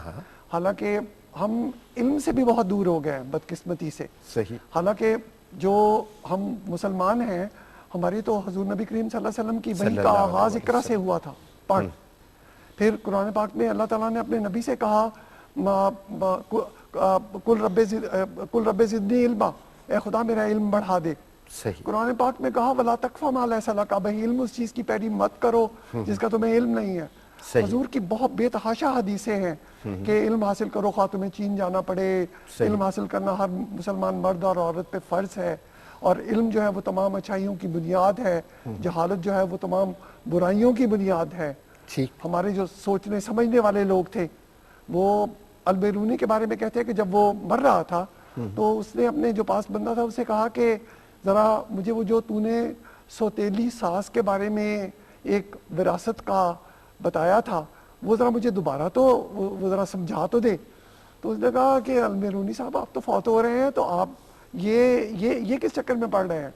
حالانکہ ہم علم سے بھی بہت دور ہو گئے ہیں بدقسمتی سے. صحیح. حالانکہ جو ہم مسلمان ہیں، ہماری تو حضور نبی کریم صلی اللہ علیہ وسلم کی وحی کا آغاز اقرا سے ہوا تھا، پڑھ. پھر قرآن پاک میں اللہ تعالیٰ نے اپنے نبی سے کہا کل رب زدنی علما، اے خدا میرا علم بڑھا دے. صحیح. قرآن پاک میں کہا ولا تقف ما لیس لک بہ علم، اس چیز کی پیروی مت کرو جس کا تمہیں علم نہیں ہے. حضور کی بہت بے تحاشا حدیثیں ہیں کہ علم حاصل کرو خواہ تمہیں چین جانا پڑے. علم حاصل کرنا ہر مسلمان مرد اور عورت پہ فرض ہے، اور علم جو ہے وہ تمام اچھائیوں کی بنیاد ہے، جہالت جو ہے وہ تمام برائیوں کی بنیاد ہے. ہمارے جو سوچنے سمجھنے والے لوگ تھے وہ البیرونی کے بارے میں کہتے ہیں کہ جب وہ مر رہا تھا تو اس نے اپنے جو پاس بندہ تھا اسے کہا کہ ذرا مجھے وہ جو تو نے سوتیلی ساس کے بارے میں ایک وراثت کا بتایا تھا وہ ذرا مجھے دوبارہ تو وہ ذرا سمجھا تو دے. تو اس نے کہا کہ البیرونی صاحب آپ تو فوت ہو رہے ہیں، تو آپ یہ کس چکر میں پڑھ رہے ہیں؟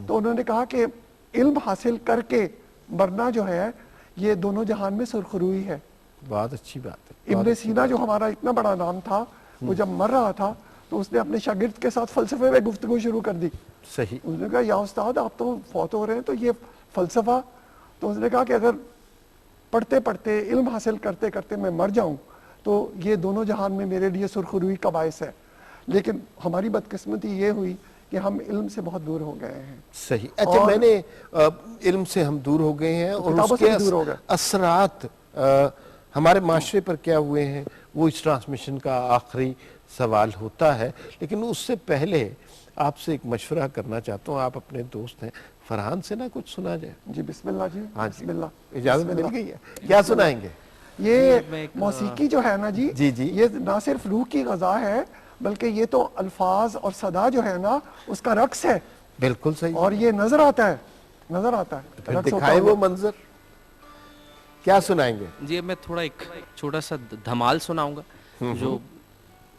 تو انہوں نے کہا کہ علم حاصل کر کے مرنا جو ہے یہ دونوں جہان میں سرخروئی ہے. بہت اچھی بات ہے. ابن سینا جو ہمارا اتنا بڑا نام تھا، وہ جب مر رہا تھا تو اس نے اپنے شاگرد کے ساتھ فلسفے میں گفتگو شروع کر دی. صحیح. اس نے کہا یا استاد آپ تو فوت ہو رہے ہیں تو یہ فلسفہ. تو اس نے کہا کہ اگر پڑھتے پڑھتے علم حاصل کرتے کرتے میں مر جاؤں تو یہ دونوں جہان میں میرے لیے سرخروئی کا باعث ہے. لیکن ہماری بدقسمتی یہ ہوئی کہ ہم علم سے بہت دور ہو گئے ہیں. صحیح. اچھا میں نے علم سے ہم دور ہو گئے ہیں، اور اس کے اثرات ہمارے معاشرے پر کیا ہوئے ہیں وہ اس ٹرانسمیشن کا آخری سوال ہوتا ہے. لیکن اس سے پہلے آپ سے ایک مشورہ کرنا چاہتا ہوں. آپ اپنے دوست ہیں، فرحان سے نہ کچھ سنا جائے. جی بسم اللہ جی. ہاں بسم اللہ. اجازت مل گئی ہے؟ کیا سنائیں گے؟ یہ موسیقی جو ہے نا جی، یہ نہ صرف روح کی غذا ہے بلکہ یہ تو الفاظ اور صدا جو ہے نا اس کا رقص ہے. بالکل صحیح. اور یہ نظر آتا ہے. پھر دکھائے وہ منظر. کیا سنائیں گے؟ جی میں تھوڑا ایک چھوٹا سا دھمال سناؤں گا جو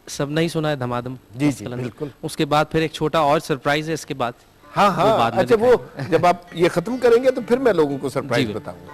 سب نہیں سنا ہے، دھمادم. جی بالکل. اس کے بعد پھر ایک چھوٹا اور سرپرائز ہے اس کے بعد. ہاں اچھا وہ جب آپ یہ ختم کریں گے تو پھر میں لوگوں کو سرپرائز بتاؤں گا.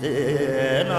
Then I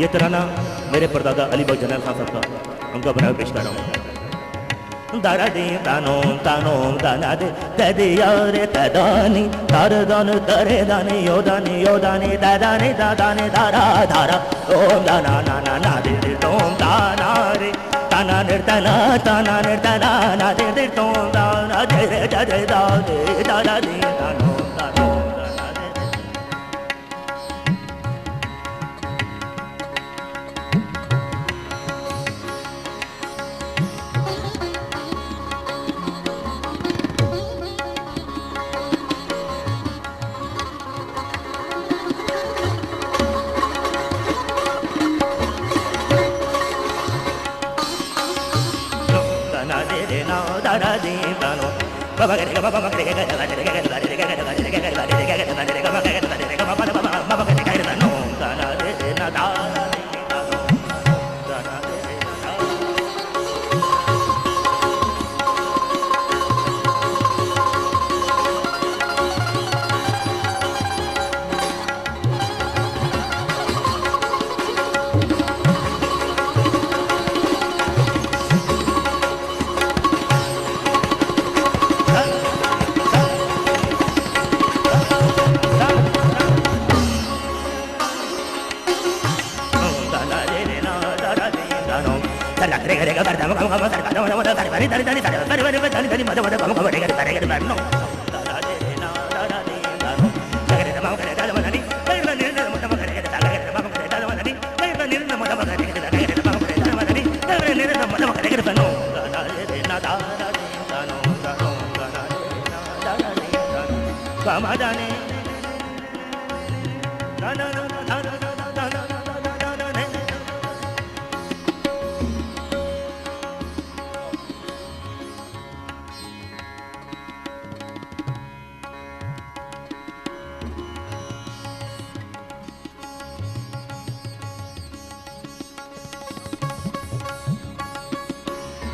یہ ترانہ میرے پردادا علی بخش جنرل خان صاحب کا ان کا بنا پیش کر رہا ہوں. دارا دی تانو تانو دانا دے دے یار تدانی دار دان درے دانی یو دانی دادانی دادانی دارا دارا اوم دانا نا نا نا دے دے توم دانا رے تانا نرتنا تانا نرتنا نا دے دے توم دانا دے دے دے دا دے دارا دی تانو تانو دانا دے دے.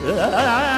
Ah